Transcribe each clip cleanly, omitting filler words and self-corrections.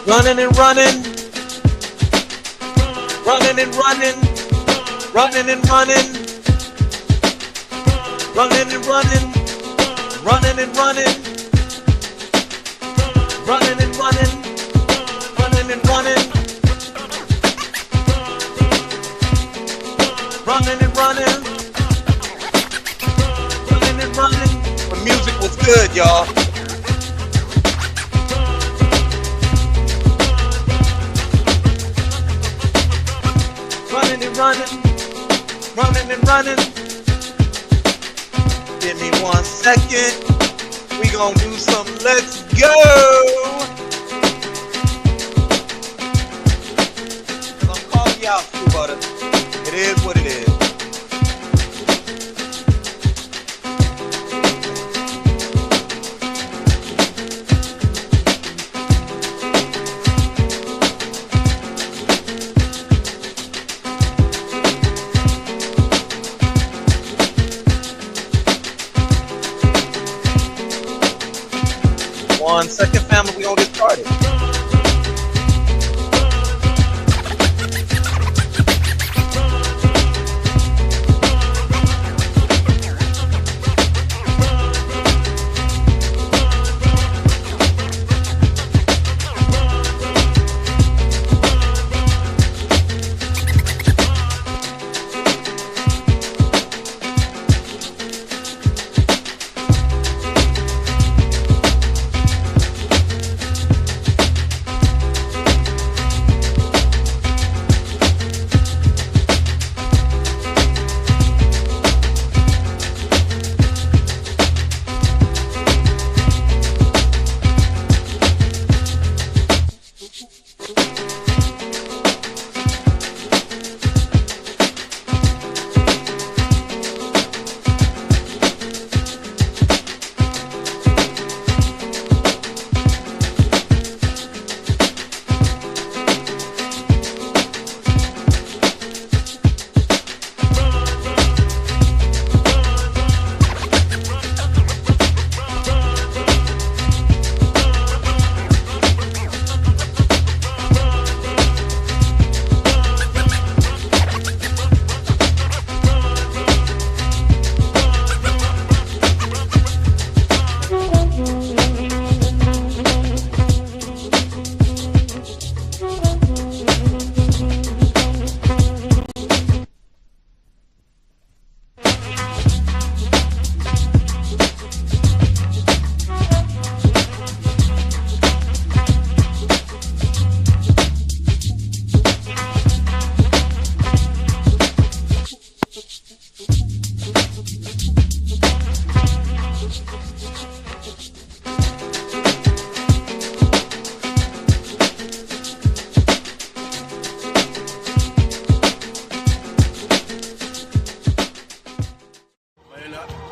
Running and running, running and running, running and running, running and running, running and running, running and running, running and running, running and running, running and running. The music was good, y'all. Running and running, running and running. Give me 1 second. We gon' do some let's go. I'm calling you out, True Butter. It is what it is. One second, family, we gonna get started.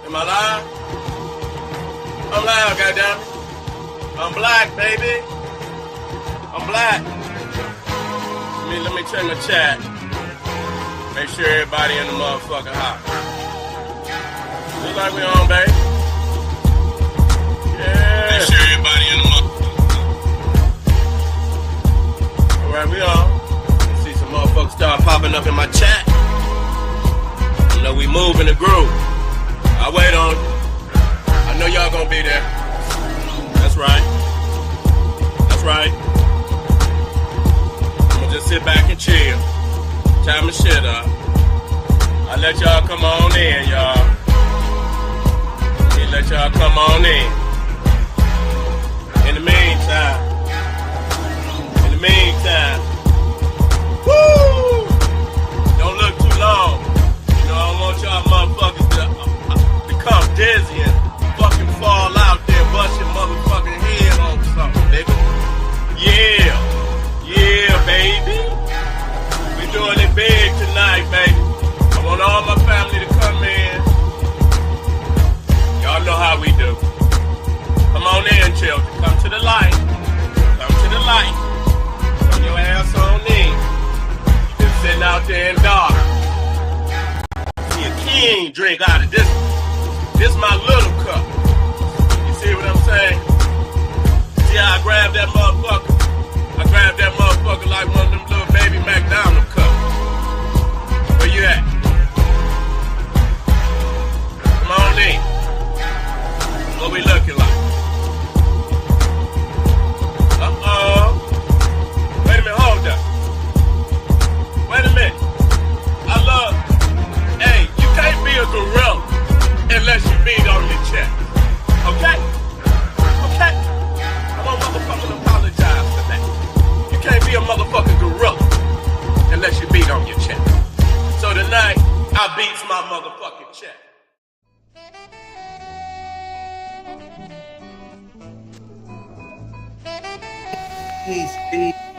Am I live? I'm live, goddammit. I'm black, baby. I'm black. Let me check my chat. Make sure everybody in the motherfucking hot. Looks like we on, baby. Yeah. Make sure everybody in the motherfucking. Alright, we on. See some motherfuckers start popping up in my chat. You know we move in the groove. I wait on you. I know y'all gonna be there. That's right. That's right. I'm gonna just sit back and chill. Tie my shit up. I let y'all come on in, y'all. Let y'all come on in. In the meantime, woo! Don't look too long. You know, I don't want y'all motherfuckers to become dizzy and fucking fall out there, bust your motherfucking head on something, baby. Yeah, baby. We doing it big tonight, baby. I want all my family to come in. Y'all know how we do. Come on in, children. Come to the light. Come to the light. Come your ass on in. You been sitting out there in dark. See a king drink out of this. This my little cup. You see what I'm saying? See how I grab that motherfucker? I grab that motherfucker like one of them little baby McDonald's cups. Where you at? Come on in. What we looking like? Wait a minute, hold up. Wait a minute. Hey, you can't be a gorilla unless you beat on your chest. Okay? I want motherfucking apologize for that. You can't be a motherfucking gorilla unless you beat on your chest. So tonight, I beats my motherfucking chest.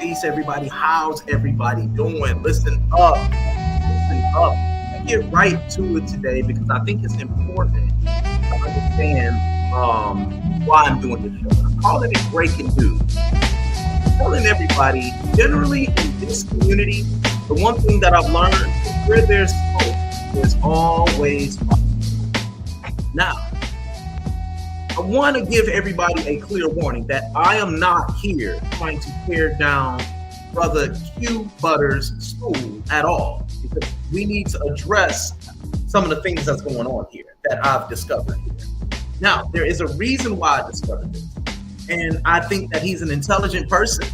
Peace, everybody. How's everybody doing? Listen up. I get right to it today because I think it's important to understand why I'm doing this show. I'm calling it Breaking News. I'm telling everybody, generally in this community, the one thing that I've learned is where there's smoke, there's always fire. Now, I want to give everybody a clear warning that I am not here trying to tear down Brother Q Butter's school at all, because we need to address some of the things that's going on here that I've discovered here. Now, there is a reason why I discovered this, and I think that he's an intelligent person.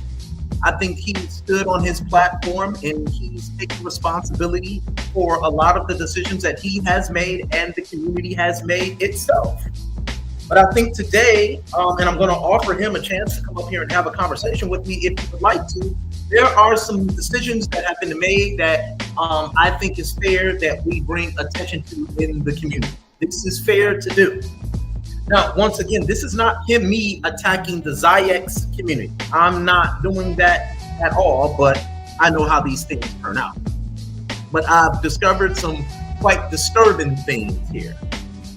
I think he stood on his platform and he's taking responsibility for a lot of the decisions that he has made and the community has made itself. But I think today, and I'm going to offer him a chance to come up here and have a conversation with me if he would like to. There are some decisions that have been made that I think is fair that we bring attention to in the community. This is fair to do. Now, once again, this is not me attacking the Zayex community. I'm not doing that at all, but I know how these things turn out. But I've discovered some quite disturbing things here.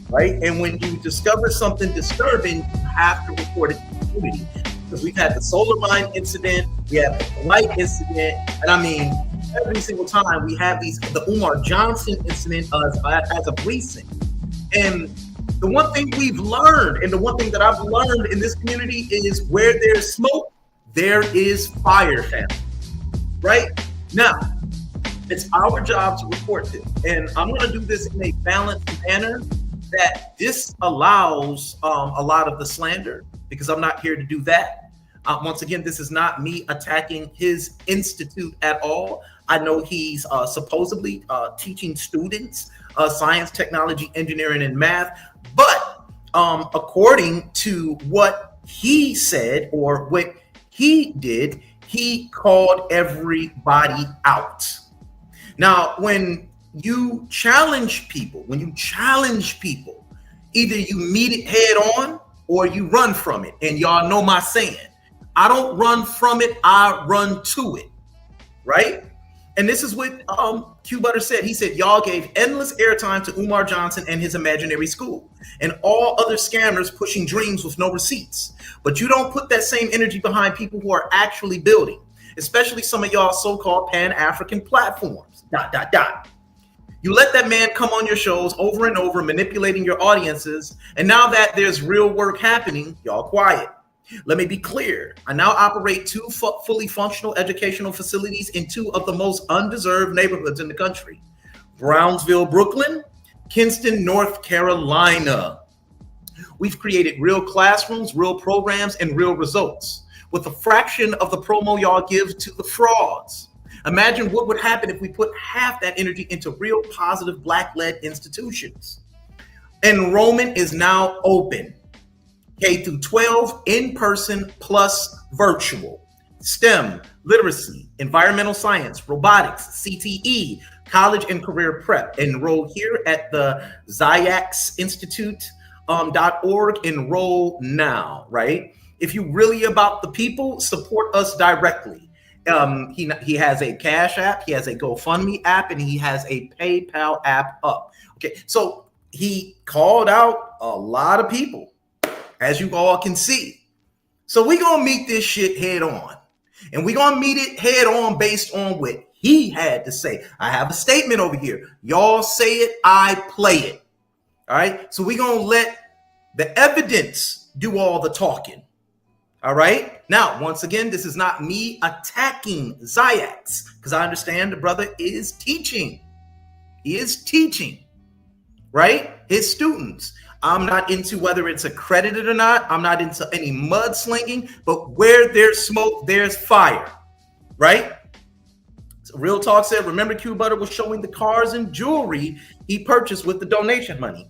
Right? And when you discover something disturbing, you have to report it to the community. Because we've had the solar mine incident, we have the light incident, and I mean, every single time we have the Umar Johnson incident as of recent. And the one thing we've learned, and the one thing that I've learned in this community is where there's smoke, there is fire, family. Right? Now, it's our job to report this. And I'm going to do this in a balanced manner that disallows a lot of the slander, because I'm not here to do that. Once again, this is not me attacking his institute at all. I know he's supposedly teaching students science, technology, engineering, and math. But according to what he said or what he did, he called everybody out. Now, when you challenge people, either you meet it head on or you run from it. And y'all know my saying, I don't run from it, I run to it, right? And this is what Q Butter said. He said, y'all gave endless airtime to Umar Johnson and his imaginary school and all other scammers pushing dreams with no receipts. But you don't put that same energy behind people who are actually building, especially some of y'all so-called Pan-African platforms, ... You let that man come on your shows over and over, manipulating your audiences. And now that there's real work happening, y'all quiet. Let me be clear. I now operate two fully functional educational facilities in two of the most undeserved neighborhoods in the country. Brownsville, Brooklyn, Kinston, North Carolina. We've created real classrooms, real programs, and real results with a fraction of the promo y'all give to the frauds. Imagine what would happen if we put half that energy into real positive Black-led institutions. Enrollment is now open. K through 12, in-person plus virtual. STEM, literacy, environmental science, robotics, CTE, college and career prep. Enroll here at the ZyXInstitute.org. Enroll now, right? If you really about the people, support us directly. He has a Cash App, he has a GoFundMe app, and he has a PayPal app up. Okay, so he called out a lot of people, as you all can see. So we're gonna meet this shit head on. And we're gonna meet it head on based on what he had to say. I have a statement over here. Y'all say it, I play it. All right. So we're gonna let the evidence do all the talking. All right. Now, once again, this is not me attacking Zyax, because I understand the brother is teaching. He is teaching, right? His students. I'm not into whether it's accredited or not. I'm not into any mudslinging, but where there's smoke, there's fire, right? So Real Talk said, remember Q Butter was showing the cars and jewelry he purchased with the donation money.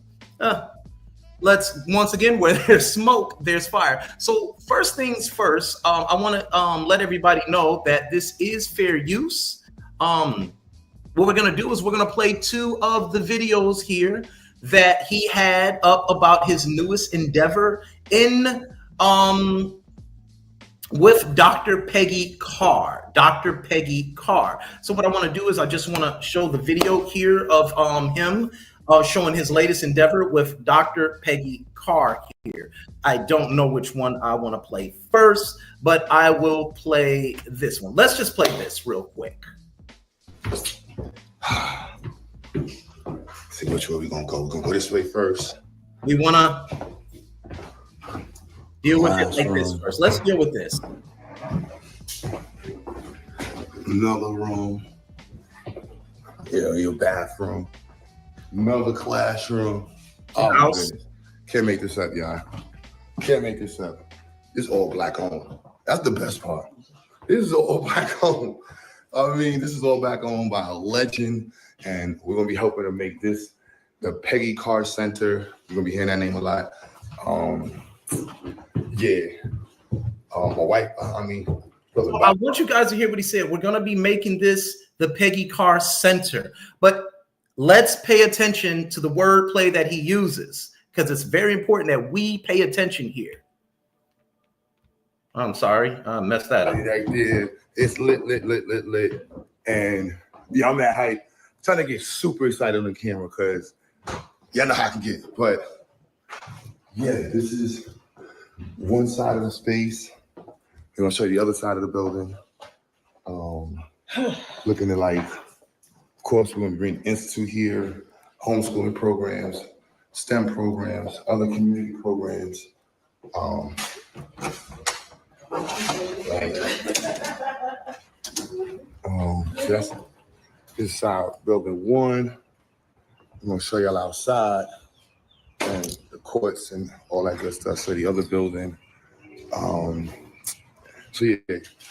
Let's, once again, where there's smoke, there's fire. So first things first, I want to let everybody know that this is fair use. What we're going to do is we're going to play 2 of the videos here that he had up about his newest endeavor in with Dr. Peggy Carr. Dr. Peggy Carr. So what I want to do is I just want to show the video here of him showing his latest endeavor with Dr. Peggy Carr here. I don't know which one I want to play first, but I will play this one. Let's just play this real quick. See which way we're gonna go. We're gonna go this way first. We want to deal with it like this first. Let's deal with this. Another room. Yeah, your bathroom. Another classroom. Oh my goodness. Can't make this up, y'all. Can't make this up. It's all Black owned. That's the best part. This is all Black owned. I mean, this is all Black owned by a legend. And we're gonna be helping to make this the Peggy Carr Center. You're gonna be hearing that name a lot. My wife. I want you guys to hear what he said. We're gonna be making this the Peggy Carr Center, but let's pay attention to the wordplay that he uses, because it's very important that we pay attention here. I'm sorry, I messed that up. Right there, it's lit, and yeah, I'm at height. Trying to get super excited on the camera because y'all know how I can get. But yeah, this is one side of the space. We're gonna show you the other side of the building. Looking at, like, of course, we're gonna bring institute here, homeschooling programs, STEM programs, other community programs. So that's this side, building 1. I'm gonna show y'all outside and the courts and all that good stuff. So the other building, so yeah,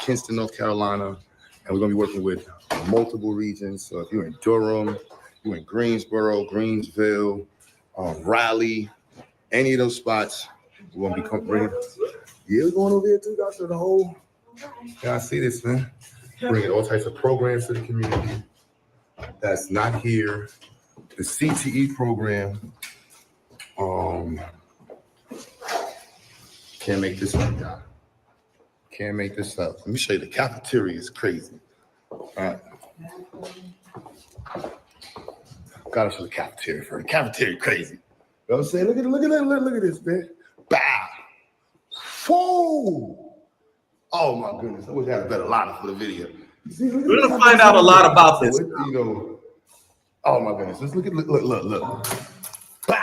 Kinston, North Carolina, and we're gonna be working with multiple regions. So if you're in Durham, you're in Greensboro, Greensville, Raleigh, any of those spots, we're gonna be bringing. Yeah, we're going over here too, guys. So the whole, yeah, I see this, man. Bringing all types of programs to the community that's not here. The CTE program, can't make this up, guys. Can't make this up. Let me show you, the cafeteria is crazy. All right. Gotta show the cafeteria first. Cafeteria crazy. You know what I'm saying? Look at this, man. Bow. Whoa. Oh my goodness. I wish I had a better lineup for the video. See, we're gonna find out a lot about this. You know, oh my goodness. Let's look. Bow.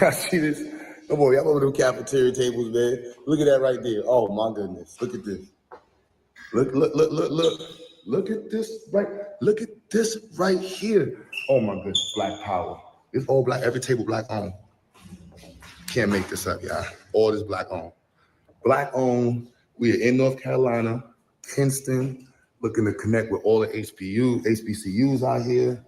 I see this. Oh boy, y'all over them cafeteria tables, man. Look at that right there. Oh my goodness. Look at this. Look. Look at this right. Look at this right here. Oh my goodness. Black power. It's all Black. Every table Black owned. Can't make this up, y'all. All this black owned. Black owned. We are in North Carolina, Kinston, looking to connect with all the HBCUs out here,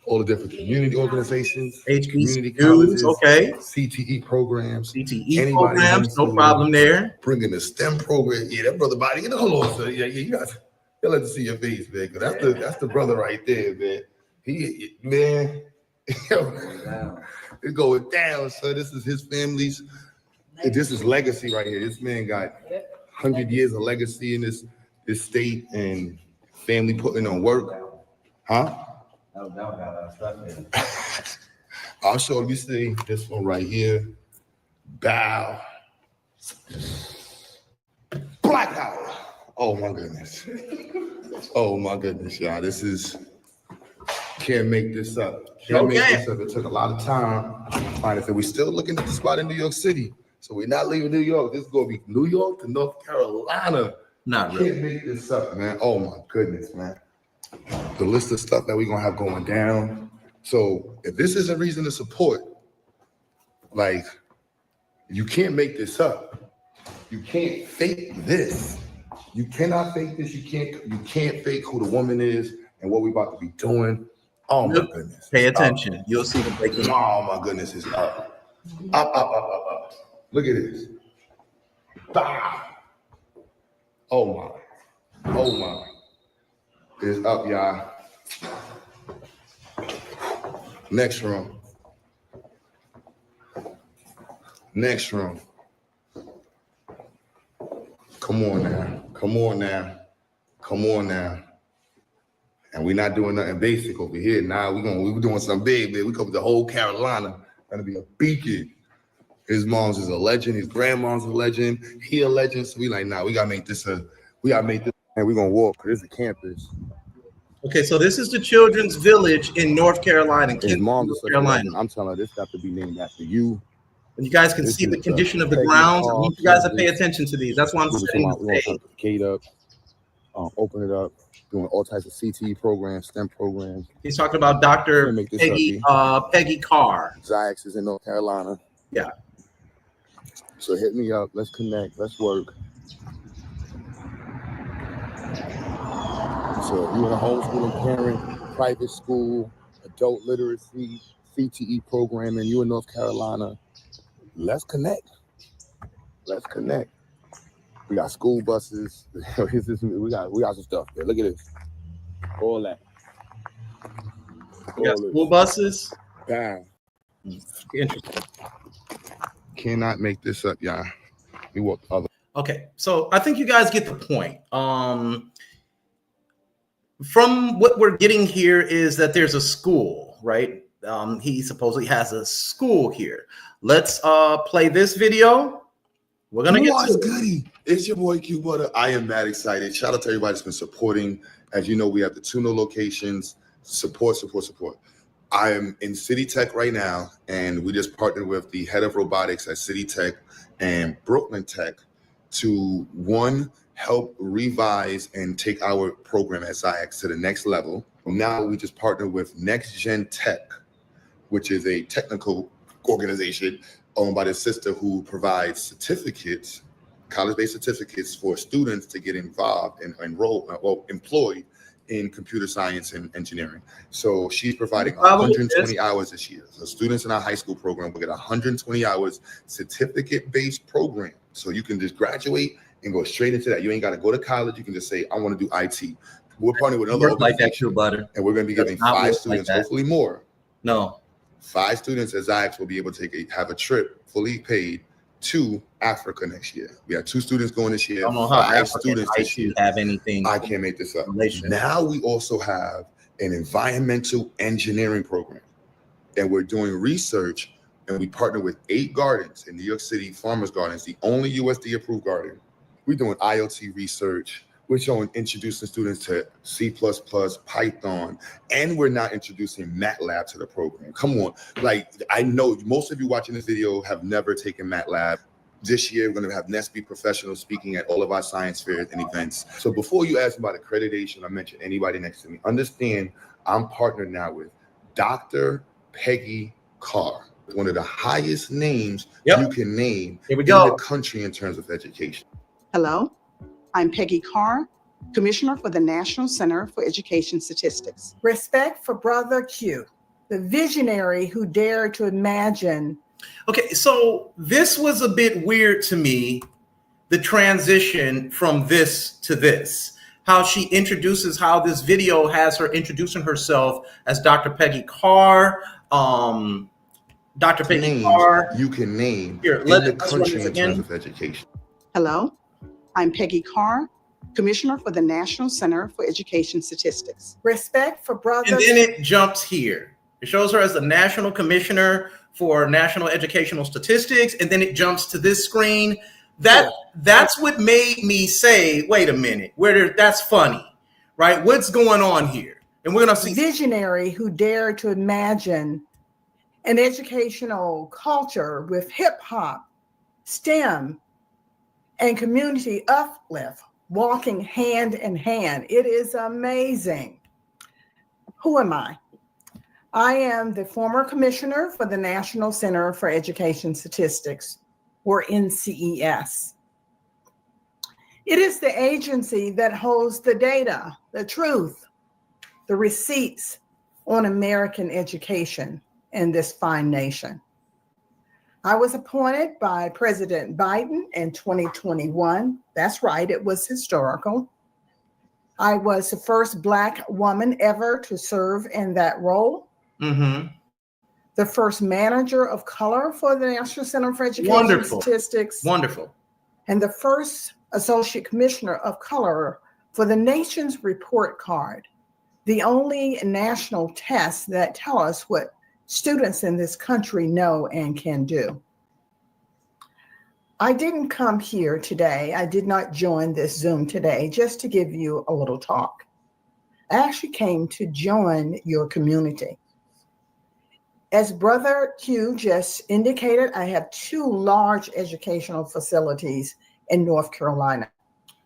all the different community organizations, community colleges, okay. CTE programs, CTE programs, no problem there. Bringing the STEM program. Yeah, that brother body, hold on, sir. Yeah, you got to let to see your face, man, because that's the brother right there, man. Man, it's going down, so this is his family's. This is legacy right here. This man got 100 years of legacy in this state and family putting on work. Huh? I'll show you. See this one right here. Bow. Black Power. Oh my goodness. Oh my goodness, y'all. This is can't make this up. Can't make this up. It took a lot of time to find it. We're still looking at the spot in New York City. So we're not leaving New York. This is gonna be New York to North Carolina. Not really. Can't make this up, man. Oh my goodness, man. The list of stuff that we're gonna have going down. So if this is a reason to support, like, you can't make this up. You can't fake this. You cannot fake this. You can't fake who the woman is and what we're about to be doing. Oh my goodness. Pay attention. You'll see the breaking. Oh my goodness, it's up. Up. Look at this. Bow. Oh my. It's up, y'all. Next room. Come on now. And we're not doing nothing basic over here. Now we're doing something big, man. We cover the whole Carolina. Gonna be a beacon. His mom's is a legend. His grandma's a legend. He a legend. So we like, nah, we gotta make this, and we're gonna walk, because it's a campus. Okay, so this is the Children's Village in North Carolina. His mom's North Carolina. I'm telling her this got to be named after you. And you guys can see the condition of the grounds. I want you guys to pay attention to these. That's why I'm setting the stage. Gate up, open it up, doing all types of CTE programs, STEM programs. He's talking about Dr. Peggy Carr. Zyx is in North Carolina. Yeah. So hit me up. Let's connect. Let's work. So if you're in a homeschooling parent, private school, adult literacy, CTE program, and you're in North Carolina, let's connect. We got school buses. we got some stuff there. Look at this. All that. We got school buses. Bam. Interesting. Cannot make this up, y'all. We walk the other. Okay, so I think you guys get the point. From what we're getting here is that there's a school, right? He supposedly has a school here. Let's play this video. We're gonna get to goody. It's your boy Q Butter. I am mad excited. Shout out to everybody that's been supporting. As you know, we have the 2 new locations. Support. I am in City Tech right now, and we just partnered with the head of robotics at City Tech and Brooklyn Tech to, one, help revise and take our program at Zyx to the next level. Now we just partnered with Next Gen Tech, which is a technical organization owned by the sister who provides certificates, college-based certificates for students to get involved and employed in computer science and engineering. So she's providing 120 hours this year. So students in our high school program will get 120 hours certificate-based program. So you can just graduate and go straight into that. You ain't got to go to college. You can just say, I want to do IT. We're partnering with another organization, and we're going to be giving 5 students, hopefully more. No. 5 students at Zyx will be able to have a trip fully paid to Africa next year. We have 2 students going this year. I don't know how 5 students this year have anything. I can't make this up. Now we also have an environmental engineering program, and we're doing research, and we partner with 8 gardens in New York City, Farmers Gardens, the only USD approved garden. We're doing IoT research. We're introducing students to C++, Python, and we're not introducing MATLAB to the program. Come on. Like, I know most of you watching this video have never taken MATLAB. This year, we're going to have NESB professionals speaking at all of our science fairs and events. So before you ask about accreditation, I mentioned anybody next to me, understand I'm partnered now with Dr. Peggy Carr. one of the highest names Yep. you can name Here we in go. the country in terms of education. Hello, I'm Peggy Carr, Commissioner for the National Center for Education Statistics. Respect for Brother Q, the visionary who dared to imagine. Okay, so this was a bit weird to me, the transition from this to this. How she introduces, how this video has her introducing herself as Dr. Peggy Carr. Dr. Peggy Names Carr. you can name Here, in let's the run country this in again. terms of education. Hello, I'm Peggy Carr, Commissioner for the National Center for Education Statistics. Respect for Brother. And then it jumps here. It shows her as the National Commissioner for National Educational Statistics, and then it jumps to this screen. That's what made me say, wait a minute, that's funny, right? What's going on here? And we're gonna see Visionary who dared to imagine an educational culture with hip hop, STEM, and community uplift walking hand in hand. It is amazing. Who am I? I am the former commissioner for the National Center for Education Statistics, or NCES. It is the agency that holds the data, the truth, the receipts on American education in this fine nation. I was appointed by President Biden in 2021. That's right, it was historical. I was the first Black woman ever to serve in that role. The first manager of color for the National Center for Education Statistics. Wonderful. And the first associate commissioner of color for the nation's report card, the only national test that tell us what students in this country know and can do. I didn't come here today. I did not join this Zoom today just to give you a little talk. I actually came to join your community. As Brother Q just indicated, I have 2 large educational facilities in North Carolina.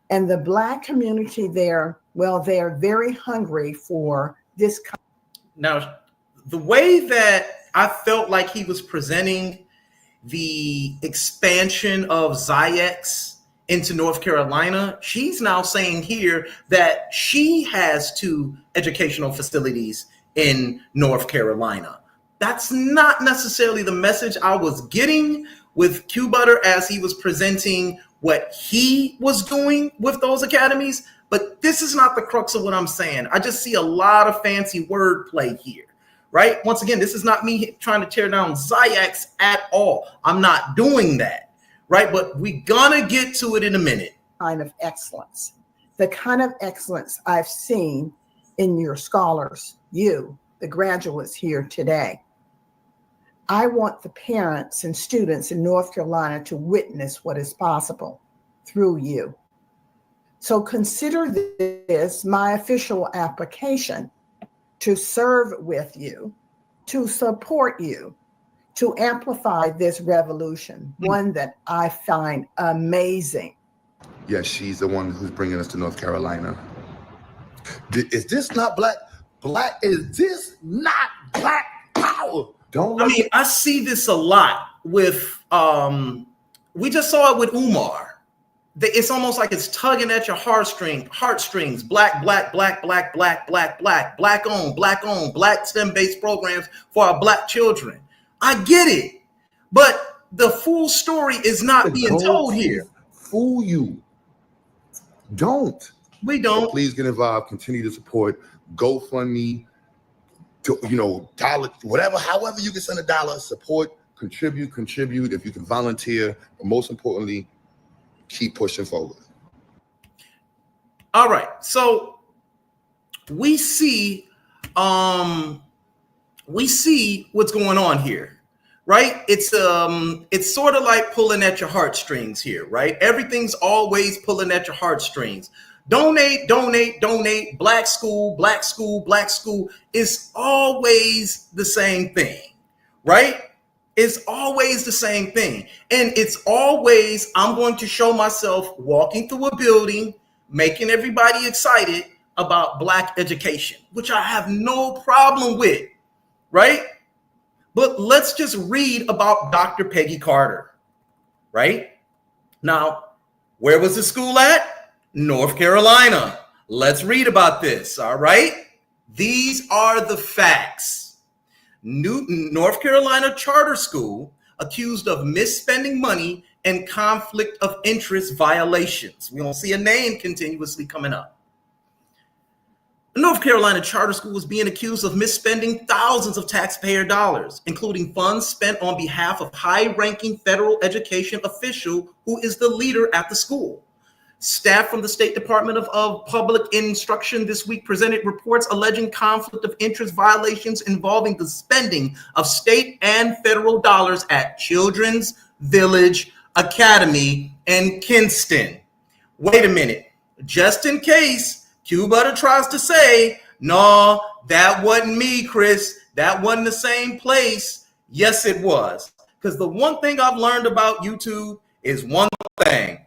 And the Black community there, well, they're very hungry for this. Now, the way that I felt like he was presenting the expansion of Ziyex into North Carolina, she's now saying here that she has 2 educational facilities in North Carolina. That's not necessarily the message I was getting with Q Butter as he was presenting what he was doing with those academies, but this is not the crux of what I'm saying. I just see a lot of fancy wordplay here, right? Once again, this is not me trying to tear down Ziyex at all. I'm not doing that, right? But we're gonna get to it in a minute. Kind of excellence, the kind of excellence I've seen in your scholars, you, the graduates here today. I want the parents and students in North Carolina to witness what is possible through you. So consider this my official application to serve with you, to support you, to amplify this revolution, one that I find amazing. Yes, she's the one who's bringing us to North Carolina. Is this not black? Is this not Black power? I mean, I see this a lot with, we just saw it with Umar. It's almost like it's tugging at your heartstrings. Black owned, Black STEM-based programs for our Black children. I get it, but the full story is not being told here. Fool you. Don't. We don't. So please get involved. Continue to support GoFundMe. To, dollar, whatever, however you can send $1, support, contribute. If you can volunteer, but most importantly, keep pushing forward. All right, so we see what's going on here, right? It's sort of like pulling at your heartstrings here, right? Everything's always pulling at your heartstrings. Donate. Black school. It's always the same thing, right? It's always the same thing. And it's always, I'm going to show myself walking through a building, making everybody excited about Black education, which I have no problem with, right? But let's just read about Dr. Peggy Carter, right? Now, where was the school at? North Carolina. Let's read about this, all right? These are the facts. North Carolina charter school accused of misspending money and conflict of interest violations. We don't see a name continuously coming up. The North Carolina charter school was being accused of misspending thousands of taxpayer dollars, including funds spent on behalf of high-ranking federal education official who is the leader at the school. Staff from the State Department of Public Instruction this week presented reports alleging conflict of interest violations involving the spending of state and federal dollars at Children's Village Academy in Kinston. Wait a minute. Just in case Q Butter tries to say, no, that wasn't me, Chris. That wasn't the same place. Yes, it was. Because the one thing I've learned about YouTube is one thing.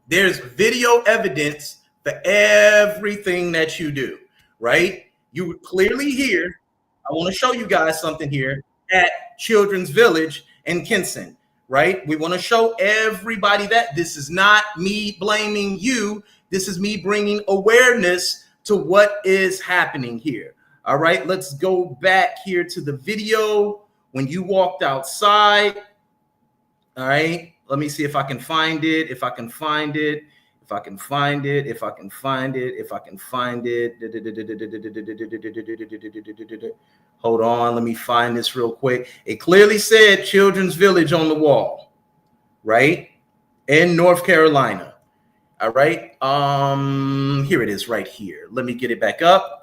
There's video evidence for everything that you do, right? You would clearly hear, I want to show you guys something here at Children's Village in Kinston, right? We want to show everybody that this is not me blaming you. This is me bringing awareness to what is happening here. All right, let's go back here to the video when you walked outside. All right. Let me see if I can find it. If I can find it. If I can find it. If I can find it. If I can find it. Hold on. Let me find this real quick. It clearly said Children's Village on the wall, right? In North Carolina. All right. Here it is right here. Let me get it back up.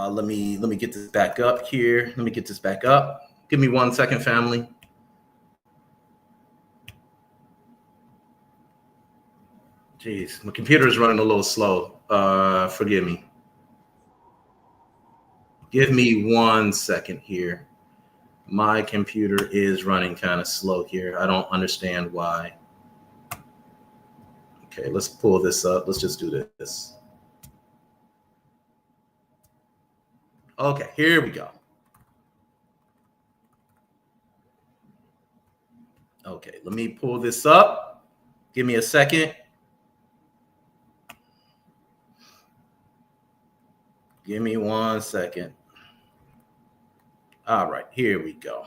Let me get this back up here. Let me get this back up. Give me 1 second, family. Jeez, my computer is running a little slow. Forgive me. Give me 1 second here. My computer is running kind of slow here. I don't understand why. Okay, let's pull this up. Let's just do this. Okay, here we go. Okay, let me pull this up. Give me a second. Give me 1 second. All right, here we go.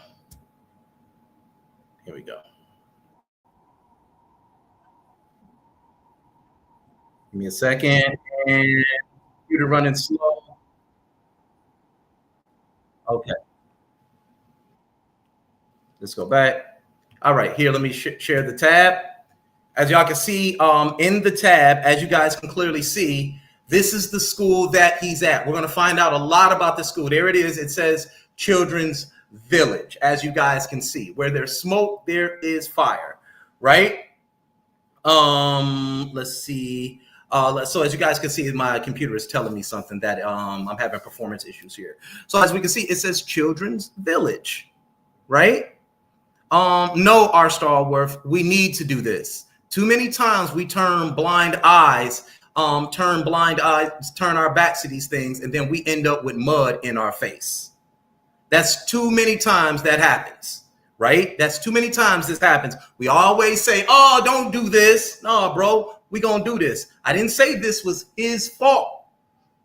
Here we go. Give me a second. And computer running slow. Okay. Let's go back. All right, here, let me share the tab. As y'all can see in the tab, as you guys can clearly see, this is the school that he's at. We're going to find out a lot about the school. There it is. It says Children's Village, as you guys can see. Where there's smoke, there is fire, right? Let's see. So as you guys can see, my computer is telling me something that I'm having performance issues here. So as we can see, it says Children's Village, right? No, R. Stallworth, we need to do this. Too many times we turn blind eyes, turn our backs to these things, and then we end up with mud in our face. That's too many times that happens, right? That's too many times this happens. We always say, oh, don't do this. No, bro. We're going to do this. I didn't say this was his fault,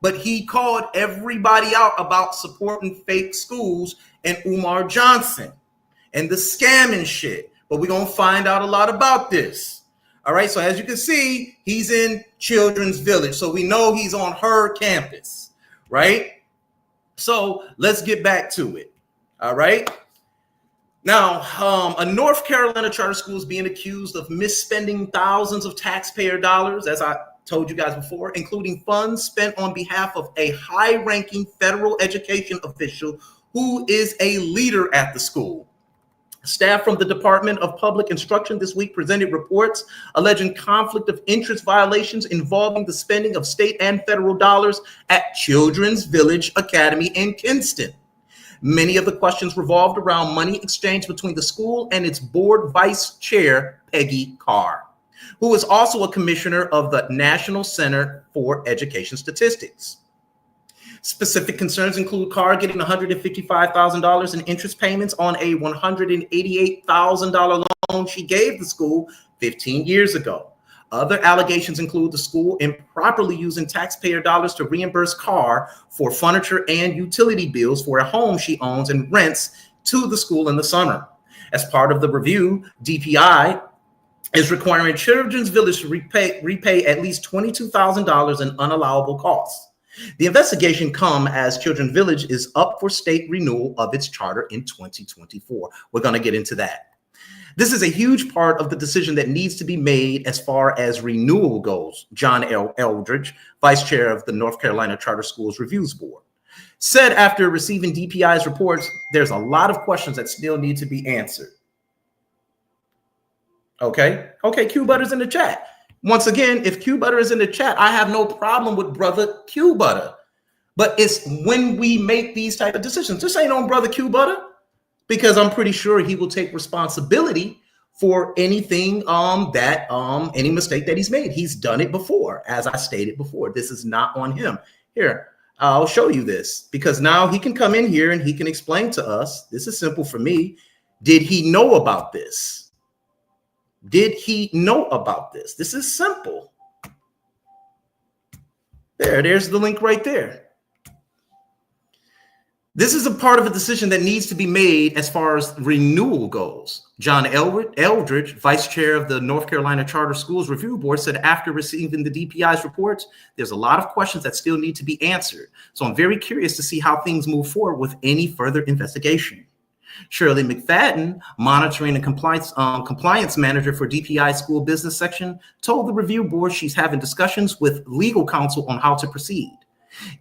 but he called everybody out about supporting fake schools and Umar Johnson and the scamming shit. But we're going to find out a lot about this. All right. So as you can see, he's in Children's Village. So we know he's on her campus, right? So let's get back to it. All right. Now, a North Carolina charter school is being accused of misspending thousands of taxpayer dollars, as I told you guys before, including funds spent on behalf of a high-ranking federal education official who is a leader at the school. Staff from the Department of Public Instruction this week presented reports alleging conflict of interest violations involving the spending of state and federal dollars at Children's Village Academy in Kinston. Many of the questions revolved around money exchange between the school and its board vice chair, Peggy Carr, who is also a commissioner of the National Center for Education Statistics. Specific concerns include Carr getting $155,000 in interest payments on a $188,000 loan she gave the school 15 years ago. Other allegations include the school improperly using taxpayer dollars to reimburse Carr for furniture and utility bills for a home she owns and rents to the school in the summer. As part of the review, DPI is requiring Children's Village to repay at least $22,000 in unallowable costs. The investigation comes as Children's Village is up for state renewal of its charter in 2024. We're going to get into that. This is a huge part of the decision that needs to be made as far as renewal goes, John Eldridge, vice chair of the North Carolina Charter Schools Reviews Board, said after receiving DPI's reports, there's a lot of questions that still need to be answered. Okay, Q Butter's in the chat. Once again, if Q Butter is in the chat, I have no problem with brother Q Butter. But it's when we make these type of decisions. This ain't on brother Q Butter, because I'm pretty sure he will take responsibility for anything any mistake that he's made. He's done it before, as I stated before. This is not on him. Here, I'll show you this, because now he can come in here and he can explain to us. This is simple for me. Did he know about this? Did he know about this? This is simple. There's the link right there. This is a part of a decision that needs to be made as far as renewal goes. John Eldridge, vice chair of the North Carolina Charter Schools Review Board, said after receiving the DPI's reports, there's a lot of questions that still need to be answered. So I'm very curious to see how things move forward with any further investigation. Shirley McFadden, monitoring and compliance manager for DPI school business section, told the review board she's having discussions with legal counsel on how to proceed.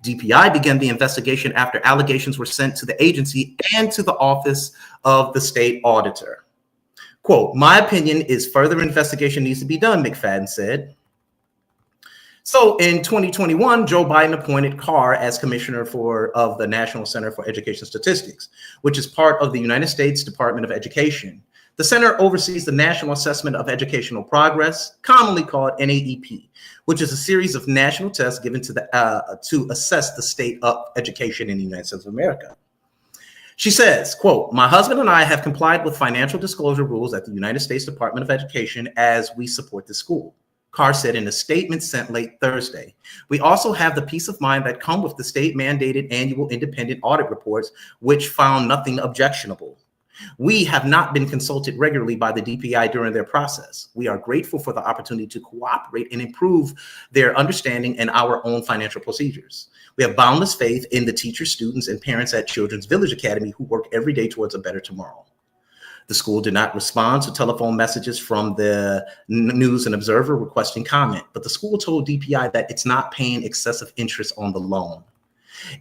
DPI began the investigation after allegations were sent to the agency and to the office of the state auditor. Quote, my opinion is further investigation needs to be done, McFadden said. So in 2021, Joe Biden appointed Carr as commissioner of the National Center for Education Statistics, which is part of the United States Department of Education. The center oversees the National Assessment of Educational Progress, commonly called NAEP, which is a series of national tests given to assess the state of education in the United States of America. She says, quote, my husband and I have complied with financial disclosure rules at the United States Department of Education as we support the school. Carr said in a statement sent late Thursday. We also have the peace of mind that come with the state-mandated annual independent audit reports, which found nothing objectionable. We have not been consulted regularly by the DPI during their process. We are grateful for the opportunity to cooperate and improve their understanding and our own financial procedures. We have boundless faith in the teachers, students, and parents at Children's Village Academy who work every day towards a better tomorrow. The school did not respond to telephone messages from the News and Observer requesting comment, but the school told DPI that it's not paying excessive interest on the loan.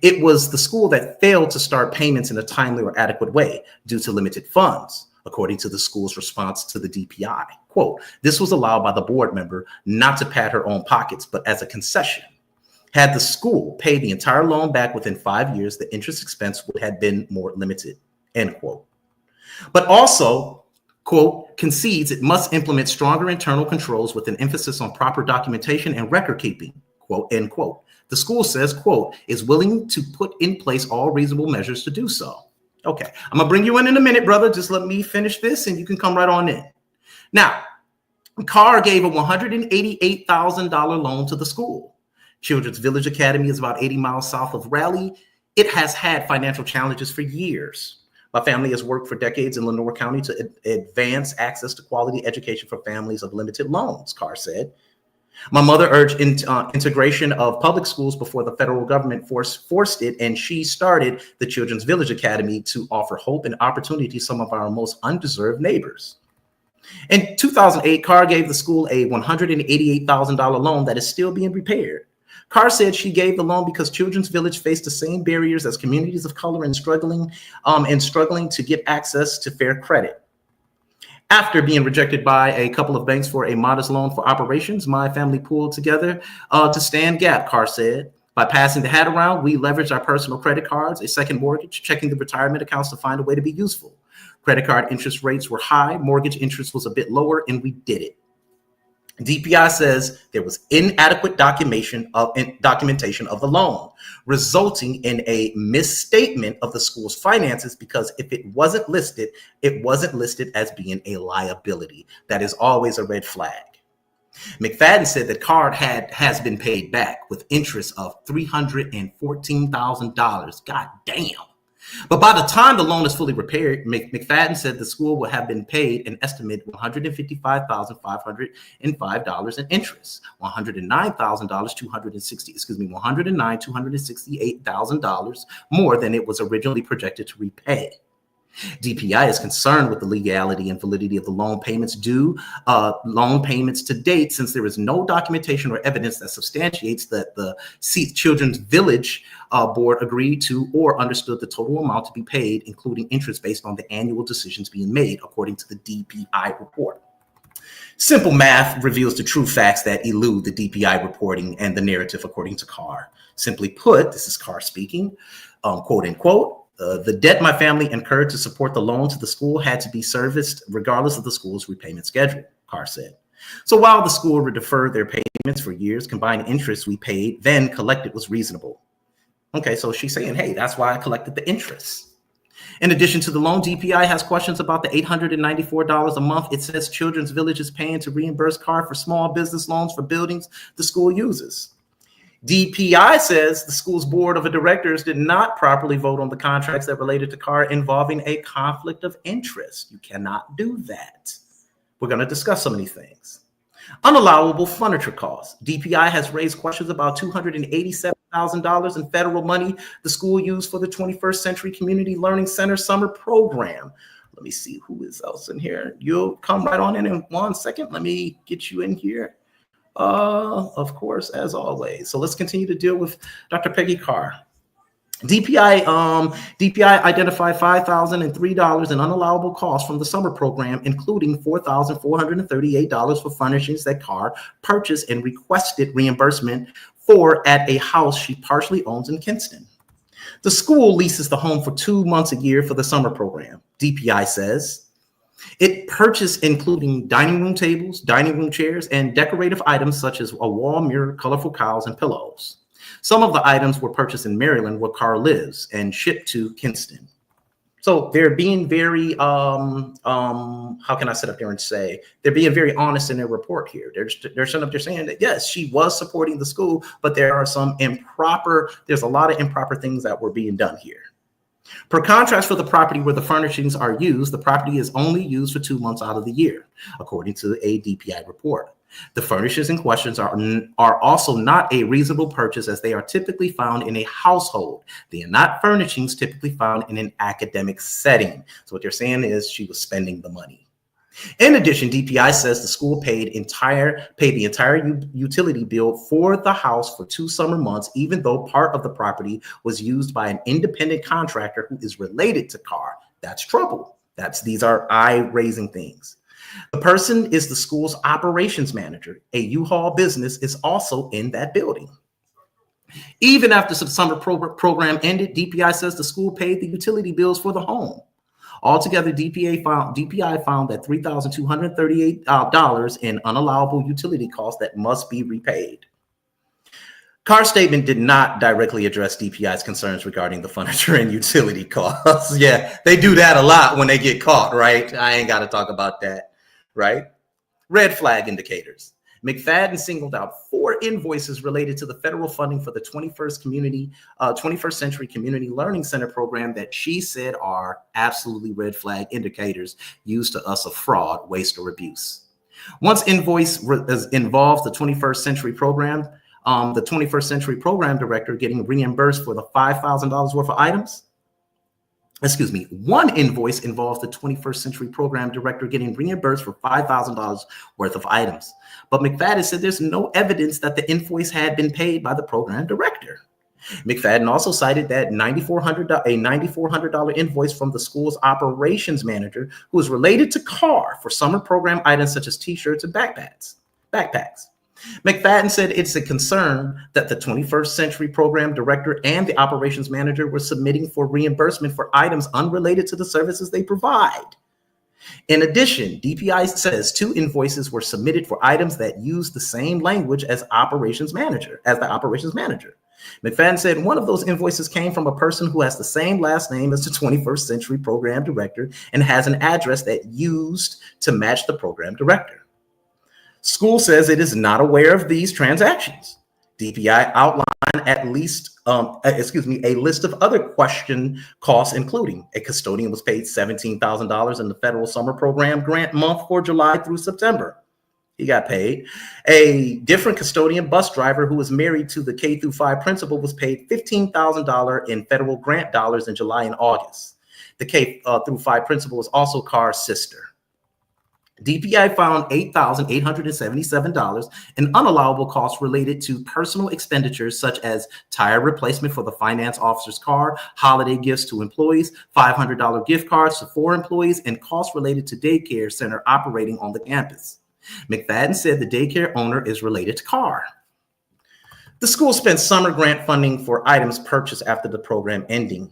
It was the school that failed to start payments in a timely or adequate way due to limited funds, according to the school's response to the DPI. Quote, this was allowed by the board member not to pad her own pockets, but as a concession. Had the school paid the entire loan back within 5 years, the interest expense would have been more limited, end quote. But also, quote, concedes it must implement stronger internal controls with an emphasis on proper documentation and record keeping, quote, end quote. The school says, quote, is willing to put in place all reasonable measures to do so. Okay, I'm gonna bring you in a minute, brother. Just let me finish this and you can come right on in. Now, Carr gave a $188,000 loan to the school. Children's Village Academy is about 80 miles south of Raleigh. It has had financial challenges for years. My family has worked for decades in Lenore County to advance access to quality education for families of limited loans, Carr said. My mother urged integration of public schools before the federal government forced it, and she started the Children's Village Academy to offer hope and opportunity to some of our most undeserved neighbors. In 2008, Carr gave the school a $188,000 loan that is still being repaired. Carr said she gave the loan because Children's Village faced the same barriers as communities of color and struggling to get access to fair credit. After being rejected by a couple of banks for a modest loan for operations, my family pulled together to stand gap, Carr said. By passing the hat around, we leveraged our personal credit cards, a second mortgage, checking the retirement accounts to find a way to be useful. Credit card interest rates were high, mortgage interest was a bit lower, and we did it. DPI says there was inadequate documentation of the loan, resulting in a misstatement of the school's finances, because if it wasn't listed as being a liability. That is always a red flag. McFadden said that Carr has been paid back with interest of $314,000. God damn. But by the time the loan is fully repaired, McFadden said the school will have been paid an estimated $155,505 in interest, $109,268,000 more than it was originally projected to repay. DPI is concerned with the legality and validity of the loan payments to date, since there is no documentation or evidence that substantiates that the Children's Village Board agreed to or understood the total amount to be paid, including interest based on the annual decisions being made, according to the DPI report. Simple math reveals the true facts that elude the DPI reporting and the narrative, according to Carr. Simply put, this is Carr speaking, quote unquote, the debt my family incurred to support the loan to the school had to be serviced regardless of the school's repayment schedule, Carr said. So while the school would defer their payments for years, combined interest we paid, then collected, was reasonable. Okay, so she's saying, hey, that's why I collected the interest. In addition to the loan, DPI has questions about the $894 a month it says Children's Village is paying to reimburse Carr for small business loans for buildings the school uses. DPI says the school's board of directors did not properly vote on the contracts that related to Carr involving a conflict of interest. You cannot do that. We're going to discuss some of these things. Unallowable furniture costs. DPI has raised questions about $287,000 in federal money the school used for the 21st Century Community Learning Center summer program. Let me see who is else in here. You'll come right on in 1 second. Let me get you in here. Of course, as always. So let's continue to deal with Dr. Peggy Carr. DPI identified $5,003 in unallowable costs from the summer program, including $4,438 for furnishings that Carr purchased and requested reimbursement for at a house she partially owns in Kinston. The school leases the home for 2 months a year for the summer program. DPI says it purchased including dining room tables, dining room chairs, and decorative items such as a wall mirror, colorful cows, and pillows. Some of the items were purchased in Maryland, where Carr lives, and shipped to Kinston. So they're being very, how can I sit up there and say, they're being very honest in their report here. They're sitting up there saying that, yes, she was supporting the school, but there's a lot of improper things that were being done here. Per contrast for the property where the furnishings are used, the property is only used for 2 months out of the year, according to a DPI report. The furnishings in questions are also not a reasonable purchase, as they are typically found in a household. They are not furnishings typically found in an academic setting. So what they're saying is she was spending the money. In addition, DPI says the school paid the entire utility bill for the house for 2 summer months, even though part of the property was used by an independent contractor who is related to Carr. That's trouble. These are eye-raising things. The person is the school's operations manager. A U-Haul business is also in that building. Even after the summer program ended, DPI says the school paid the utility bills for the home. Altogether, DPI found that $3,238 in unallowable utility costs that must be repaid. Carr's statement did not directly address DPI's concerns regarding the furniture and utility costs. Yeah, they do that a lot when they get caught, right? I ain't got to talk about that, right? Red flag indicators. McFadden singled out 4 invoices related to the federal funding for the 21st Century Community Learning Center program that she said are absolutely red flag indicators used to us of fraud, waste, or abuse. Once invoice involves the 21st Century program, the 21st Century program director getting reimbursed for the $5,000 worth of items. One invoice involves the 21st Century program director getting reimbursed for $5,000 worth of items. But McFadden said there's no evidence that the invoice had been paid by the program director. McFadden also cited that a $9,400 invoice from the school's operations manager, who is related to Carr, for summer program items such as t-shirts and backpacks. McFadden said it's a concern that the 21st Century program director and the operations manager were submitting for reimbursement for items unrelated to the services they provide. In addition, DPI says 2 invoices were submitted for items that use the same language as the operations manager. McFadden said one of those invoices came from a person who has the same last name as the 21st Century Program Director and has an address that used to match the program director. School says it is not aware of these transactions. DPI outlined a list of other question costs, including a custodian was paid $17,000 in the federal summer program grant month for July through September. He got paid. A different custodian bus driver who was married to the K-5 principal was paid $15,000 in federal grant dollars in July and August. The K-5 principal was also Carr's sister. DPI found $8,877 in unallowable costs related to personal expenditures such as tire replacement for the finance officer's car, holiday gifts to employees, $500 gift cards to 4 employees, and costs related to daycare center operating on the campus. McFadden said the daycare owner is related to Carr. The school spent summer grant funding for items purchased after the program ended.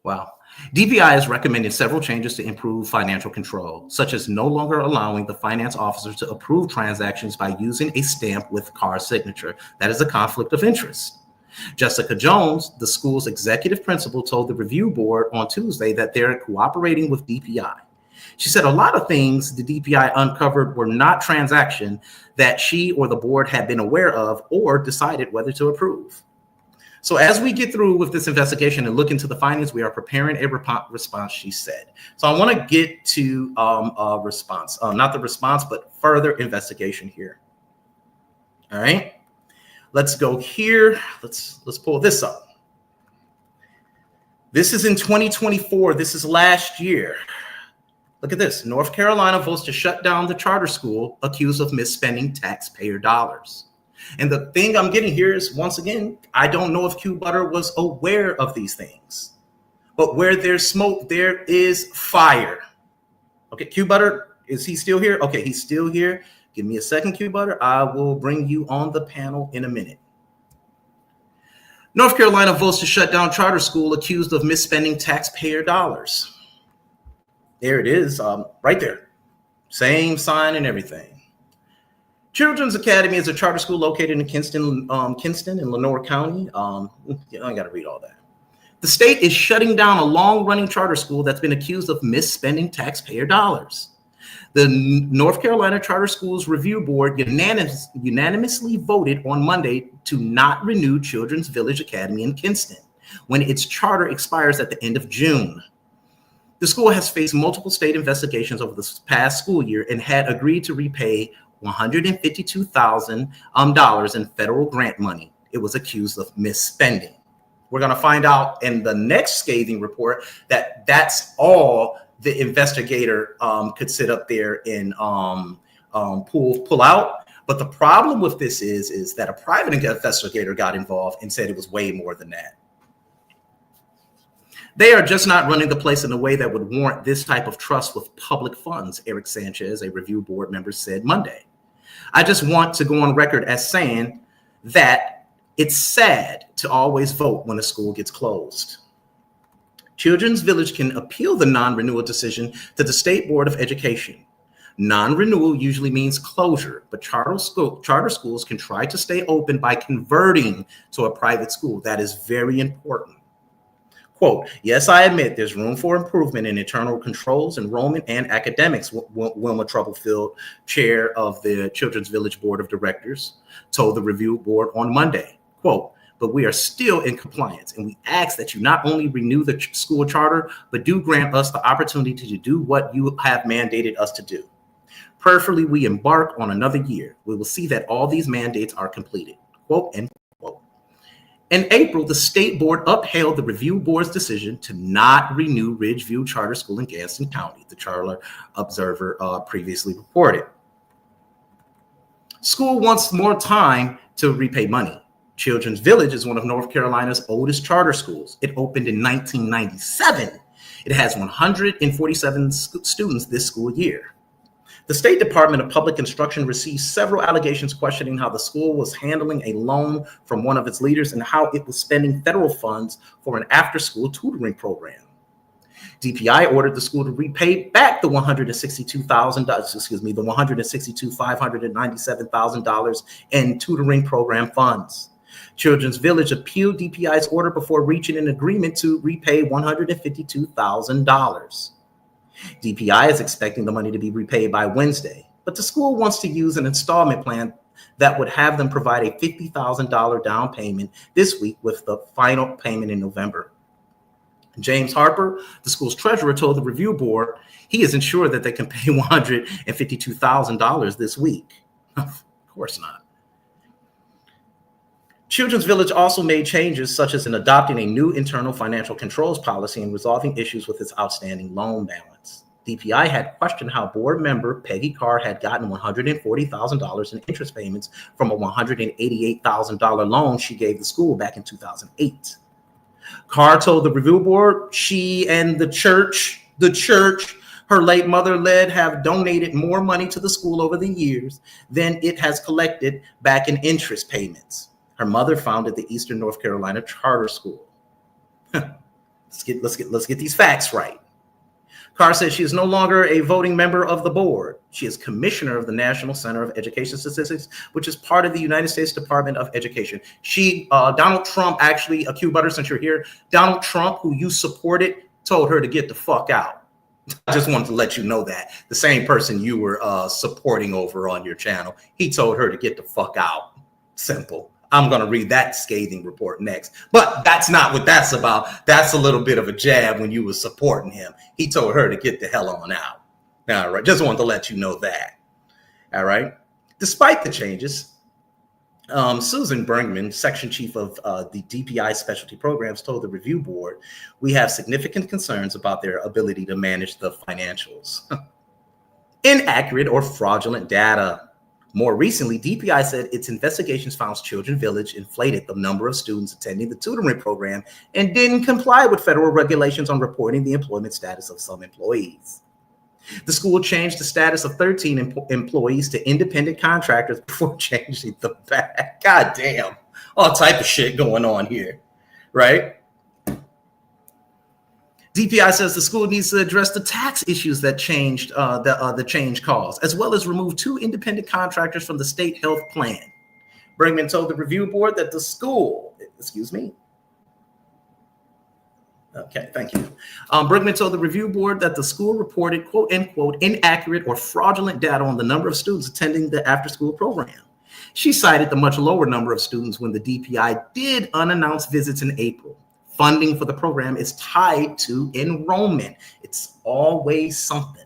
Wow. DPI has recommended several changes to improve financial control, such as no longer allowing the finance officer to approve transactions by using a stamp with Carr's signature. That is a conflict of interest. Jessica Jones, the school's executive principal, told the review board on Tuesday that they're cooperating with DPI. She said a lot of things the DPI uncovered were not transactions that she or the board had been aware of or decided whether to approve. So as we get through with this investigation and look into the findings, we are preparing a response, she said. So I want to get to a response, not the response, but further investigation here. All right, let's go here. Let's pull this up. This is in 2024. This is last year. Look at this. North Carolina votes to shut down the charter school accused of misspending taxpayer dollars. And the thing I'm getting here is, once again, I don't know if Q Butter was aware of these things. But where there's smoke, there is fire. Okay, Q Butter, is he still here? Okay, he's still here. Give me a second, Q Butter. I will bring you on the panel in a minute. North Carolina votes to shut down charter school accused of misspending taxpayer dollars. There it is, right there. Same sign and everything. Children's Academy is a charter school located in Kinston in Lenore County. I ain't got to read all that. The state is shutting down a long-running charter school that's been accused of misspending taxpayer dollars. The North Carolina Charter Schools Review Board unanimously voted on Monday to not renew Children's Village Academy in Kinston when its charter expires at the end of June. The school has faced multiple state investigations over the past school year and had agreed to repay $152,000 in federal grant money it was accused of misspending. We're going to find out in the next scathing report that that's all the investigator could sit up there and pull out. But the problem with this is that a private investigator got involved and said it was way more than that. They are just not running the place in a way that would warrant this type of trust with public funds, Eric Sanchez, a review board member, said Monday. I just want to go on record as saying that it's sad to always vote when a school gets closed. Children's Village can appeal the non-renewal decision to the State Board of Education. Non-renewal usually means closure, but charter schools can try to stay open by converting to a private school. That is very important. Quote, yes, I admit there's room for improvement in internal controls, enrollment, and academics, Wilma Troublefield, chair of the Children's Village Board of Directors, told the review board on Monday. Quote, but we are still in compliance, and we ask that you not only renew the school charter, but do grant us the opportunity to do what you have mandated us to do. Prayerfully, we embark on another year. We will see that all these mandates are completed. Quote, end quote. In April, the state board upheld the review board's decision to not renew Ridgeview Charter School in Gaston County, the Charter Observer previously reported. School wants more time to repay money. Children's Village is one of North Carolina's oldest charter schools. It opened in 1997. It has 147 students this school year. The State Department of Public Instruction received several allegations questioning how the school was handling a loan from one of its leaders and how it was spending federal funds for an after-school tutoring program. DPI ordered the school to repay back the $162,597 in tutoring program funds. Children's Village appealed DPI's order before reaching an agreement to repay $152,000. DPI is expecting the money to be repaid by Wednesday, but the school wants to use an installment plan that would have them provide a $50,000 down payment this week with the final payment in November. James Harper, the school's treasurer, told the review board he isn't sure that they can pay $152,000 this week. Of course not. Children's Village also made changes such as in adopting a new internal financial controls policy and resolving issues with its outstanding loan balance. DPI had questioned how board member Peggy Carr had gotten $140,000 in interest payments from a $188,000 loan she gave the school back in 2008. Carr told the review board she and the church her late mother led have donated more money to the school over the years than it has collected back in interest payments. Her mother founded the Eastern North Carolina Charter School. Let's get these facts right. Carr says she is no longer a voting member of the board. She is commissioner of the National Center of Education Statistics, which is part of the United States Department of Education. Donald Trump, actually, Q Butter, since you're here, Donald Trump, who you supported, told her to get the fuck out. I just wanted to let you know that. The same person you were supporting over on your channel, he told her to get the fuck out. Simple. I'm going to read that scathing report next. But that's not what that's about. That's a little bit of a jab when you were supporting him. He told her to get the hell on out. All right. Just wanted to let you know that. All right. Despite the changes, Susan Bergman, section chief of the DPI specialty programs, told the review board, we have significant concerns about their ability to manage the financials. Inaccurate or fraudulent data. More recently, DPI said its investigations found Children's Village inflated the number of students attending the tutoring program and didn't comply with federal regulations on reporting the employment status of some employees. The school changed the status of 13 employees to independent contractors before changing the back. God damn, all type of shit going on here, right? DPI says the school needs to address the tax issues that changed the change caused, as well as remove 2 independent contractors from the state health plan. Bergman told the review board that the school, okay, thank you. Bergman told the review board that the school reported, quote unquote, inaccurate or fraudulent data on the number of students attending the after-school program. She cited the much lower number of students when the DPI did unannounced visits in April. Funding for the program is tied to enrollment. It's always something.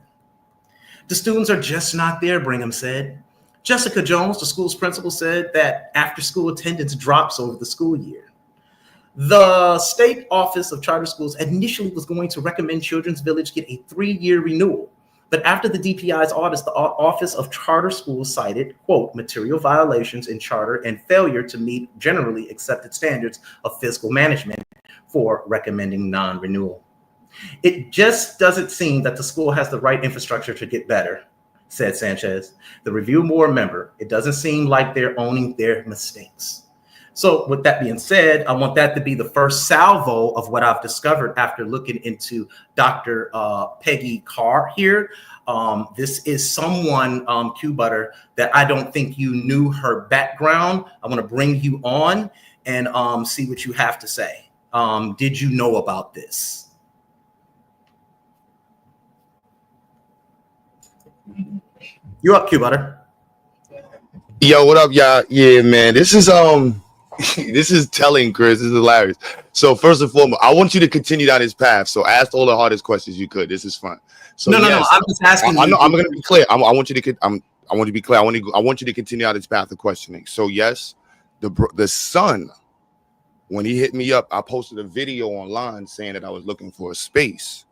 The students are just not there, Brigham said. Jessica Jones, the school's principal, said that after-school attendance drops over the school year. The State Office of Charter Schools initially was going to recommend Children's Village get a 3-year renewal. But after the DPI's audits, the Office of Charter Schools cited, quote, material violations in charter and failure to meet generally accepted standards of fiscal management for recommending non-renewal. It just doesn't seem that the school has the right infrastructure to get better, said Sanchez, the review board member. It doesn't seem like they're owning their mistakes. So with that being said, I want that to be the first salvo of what I've discovered after looking into Dr. Peggy Carr here. This is someone, Q Butter, that I don't think you knew her background. I want to bring you on and see what you have to say. Did you know about this? You're up, Q Butter. Yo, what up, y'all? Yeah, man. This is this is telling, Chris. This is hilarious. So first and foremost, I want you to continue down this path. So ask all the hardest questions you could. This is fun. So no. I'm just asking. I'm going to be clear. I want you to. I want to be clear. I want you to continue out this path of questioning. So yes, the son, when he hit me up, I posted a video online saying that I was looking for a space,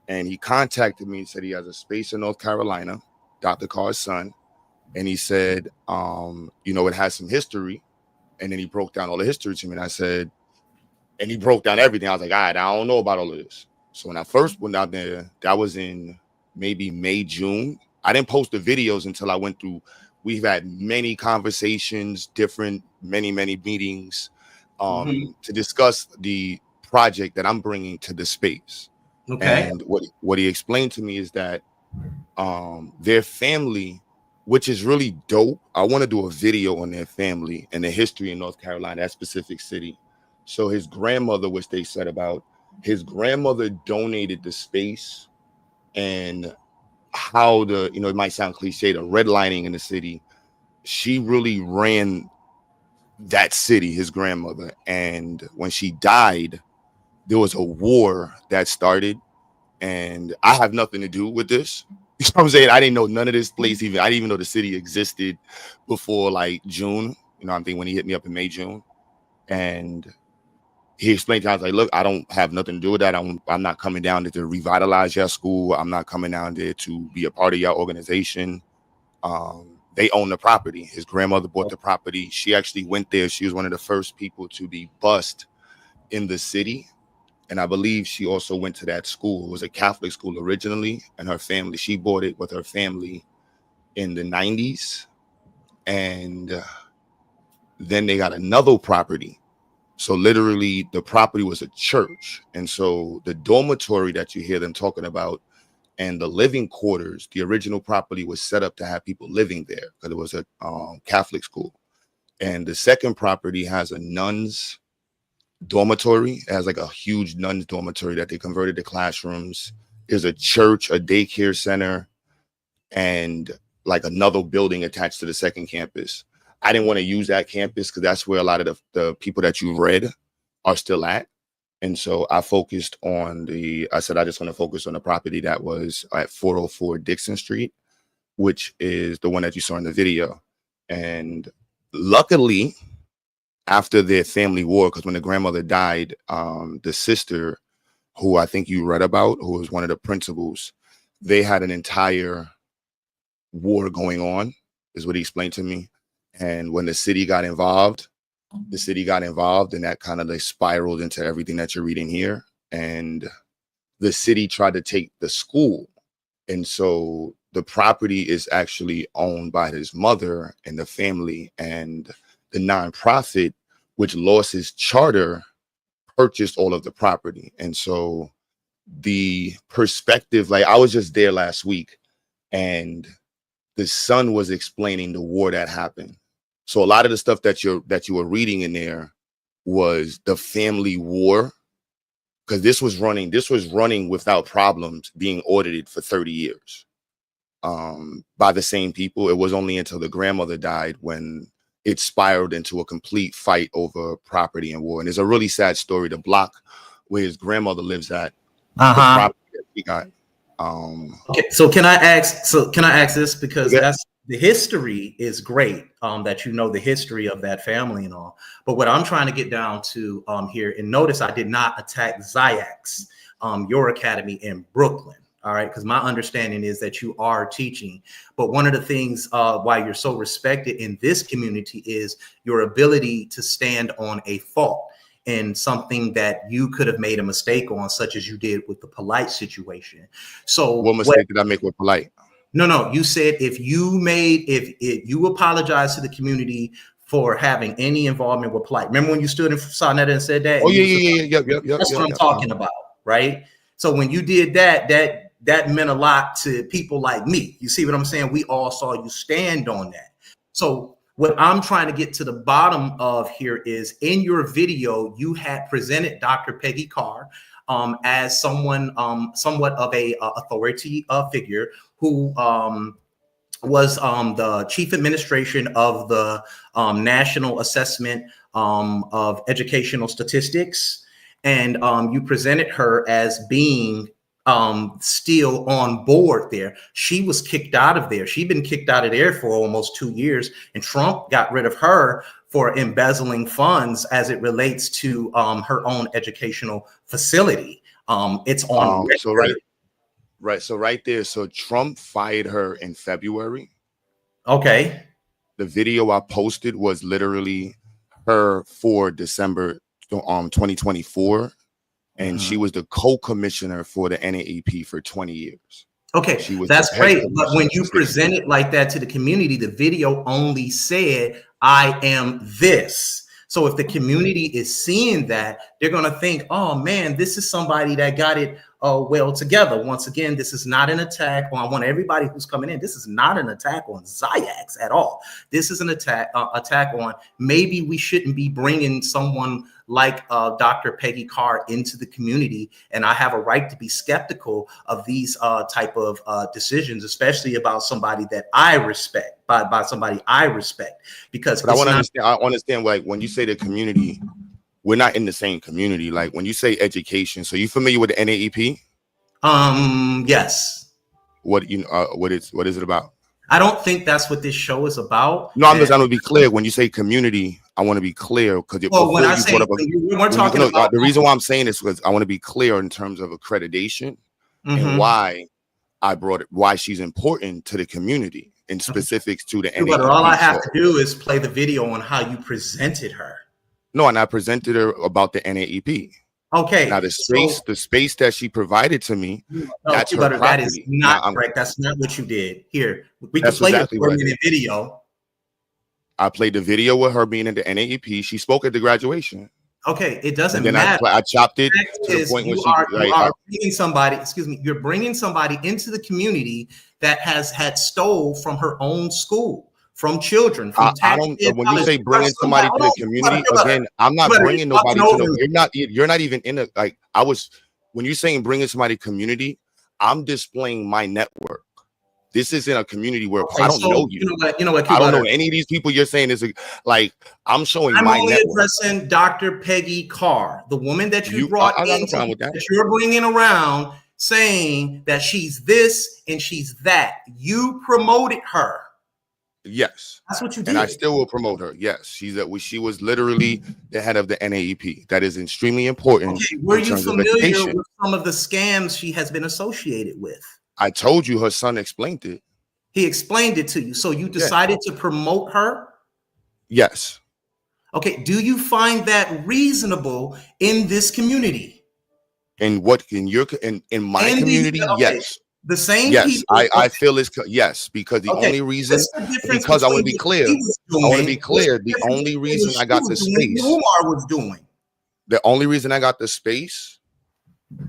and he contacted me and said he has a space in North Carolina, Dr. Carr's son, and he said, it has some history. And then he broke down all the history to me. And I said, and he broke down everything. I was like, all right, I don't know about all of this. So when I first went out there, that was in maybe May, June. I didn't post the videos until I went through. We've had many conversations, many meetings to discuss the project that I'm bringing to the space. Okay. And what he explained to me is that their family, which is really dope. I want to do a video on their family and the history in North Carolina, that specific city. So his grandmother, which they said about, his grandmother donated the space, and how the, it might sound cliche, the redlining in the city, she really ran that city, his grandmother. And when she died, there was a war that started, and I have nothing to do with this. You know what I'm saying? I didn't know none of this place even. I didn't even know the city existed before like June. I'm thinking when he hit me up in May, June. And he explained to me, I was like, look, I don't have nothing to do with that. I'm not coming down there to revitalize your school. I'm not coming down there to be a part of your organization. They own the property. His grandmother bought the property. She actually went there. She was one of the first people to be bused in the city. And I believe she also went to that school. It was a Catholic school originally, and her family, she bought it with her family in the 90s. And then they got another property. So literally the property was a church. And so the dormitory that you hear them talking about and the living quarters, the original property was set up to have people living there because it was a Catholic school. And the second property has a nuns dormitory. It has like a huge nuns dormitory that they converted to classrooms. There's a church, a daycare center, and like another building attached to the second campus. I didn't want to use that campus because that's where a lot of the people that you read are still at. And so I focused on I said, I just want to focus on the property that was at 404 Dixon Street, which is the one that you saw in the video. And luckily, after their family war, because when the grandmother died, the sister, who I think you read about, who was one of the principals, they had an entire war going on, is what he explained to me. And when the city got involved, and that kind of like spiraled into everything that you're reading here. And the city tried to take the school. And so the property is actually owned by his mother and the family, and the nonprofit, which lost his charter, purchased all of the property. And so the perspective, like I was just there last week, and the son was explaining the war that happened. So a lot of the stuff that you were reading in there was the family war, because this was running without problems, being audited for 30 years by the same people. It was only until the grandmother died when it spiraled into a complete fight over property and war. And it's a really sad story. The block where his grandmother lives at, the property that he got. Okay, so can I ask this, because that's the history is great, that you know the history of that family and all. But what I'm trying to get down to here, and notice I did not attack Ziax, your academy in Brooklyn. All right, because my understanding is that you are teaching. But one of the things why you're so respected in this community is your ability to stand on a fault and something that you could have made a mistake on, such as you did with the Polite situation. So what mistake did I make with Polite? No, you said if you apologize to the community for having any involvement with Polite. Remember when you stood in Sonetta and said that? Oh yeah. That's what I'm talking about, right? So when you did that meant a lot to people like me. You see what I'm saying? We all saw you stand on that. So what I'm trying to get to the bottom of here is, in your video, you had presented Dr. Peggy Carr as someone somewhat of a authority figure who was the chief administration of the National Assessment of Educational Statistics. And you presented her as being still on board there. She was kicked out of there. She'd been kicked out of there for almost 2 years, and Trump got rid of her for embezzling funds as it relates to her own educational facility. It's on so right there. So Trump fired her in February. Okay. The video I posted was literally her for December 2024. And she was the co-commissioner for the NAEP for 20 years. Okay, that's great. But when you present it like that to the community, the video only said, I am this. So if the community is seeing that, they're going to think, oh man, this is somebody that got it well together. Once again, this is not an attack on, I want everybody who's coming in, this is not an attack on Ziax at all. This is an attack on maybe we shouldn't be bringing someone like Dr. Peggy Carr into the community. And I have a right to be skeptical of these type of decisions, especially about somebody that I respect, by somebody I respect. Because I want to understand. I understand, like, when you say the community, we're not in the same community. Like, when you say education, so you familiar with the NAEP? Yes. What is it about? I don't think that's what this show is about. No, I'm just trying to be clear. When you say community, I want to be clear because when I say we're talking about the reason why I'm saying this was I want to be clear in terms of accreditation and why I brought it, why she's important to the community in specifics to the NAEP. But all I have to do is play the video on how you presented her. No, and I presented her about the NAEP. Okay. Now the space that she provided to me, that's her property. That is not correct. That's not what you did. Here, we can play exactly the video. I played the video with her being in the NAEP. She spoke at the graduation. Okay, it doesn't then matter. I chopped it to the point where you are bringing somebody. Excuse me. You're bringing somebody into the community that has had stole from her own school. From children, from when you say bringing somebody to the community, again, I'm not bringing nobody to the. You're not even in it. Like when you're saying bringing somebody to community, I'm displaying my network. This isn't a community where I don't know you. You know what? I don't know any of these people you're saying is like I'm showing my network. I'm only addressing Dr. Peggy Carr, the woman that you brought in, that you're bringing around, saying that she's this and she's that. You promoted her. Yes, that's what you did, and I still will promote her. Yes, she was literally the head of the NAEP. That is extremely important. Okay, were you familiar with some of the scams she has been associated with? I told you her son explained it. He explained it to you, so you decided to promote her. Yes. Okay. Do you find that reasonable in this community? In what in my community? Yes. The same people. I feel it's yes, because the only reason, because I want to be clear. The only reason I got the space. Was doing. The only reason I got the space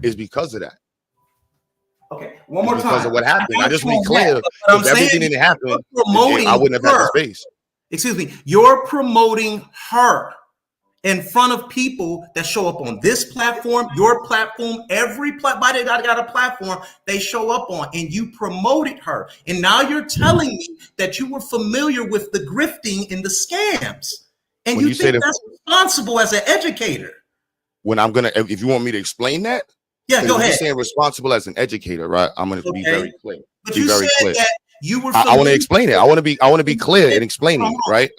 is because of that. Okay, one more time. Because of what happened. I just want to be clear. If everything didn't happen, I wouldn't have had the space. Excuse me. You're promoting her in front of people that show up on this platform, your platform, everybody that got a platform, they show up on, and you promoted her. And now you're telling me that you were familiar with the grifting and the scams. And you think that's responsible as an educator. If you want me to explain that, yeah, go ahead. You're saying responsible as an educator, right? I'm going to be very clear. But you said that you were. I want to explain it. I want to be clear in explaining it, right?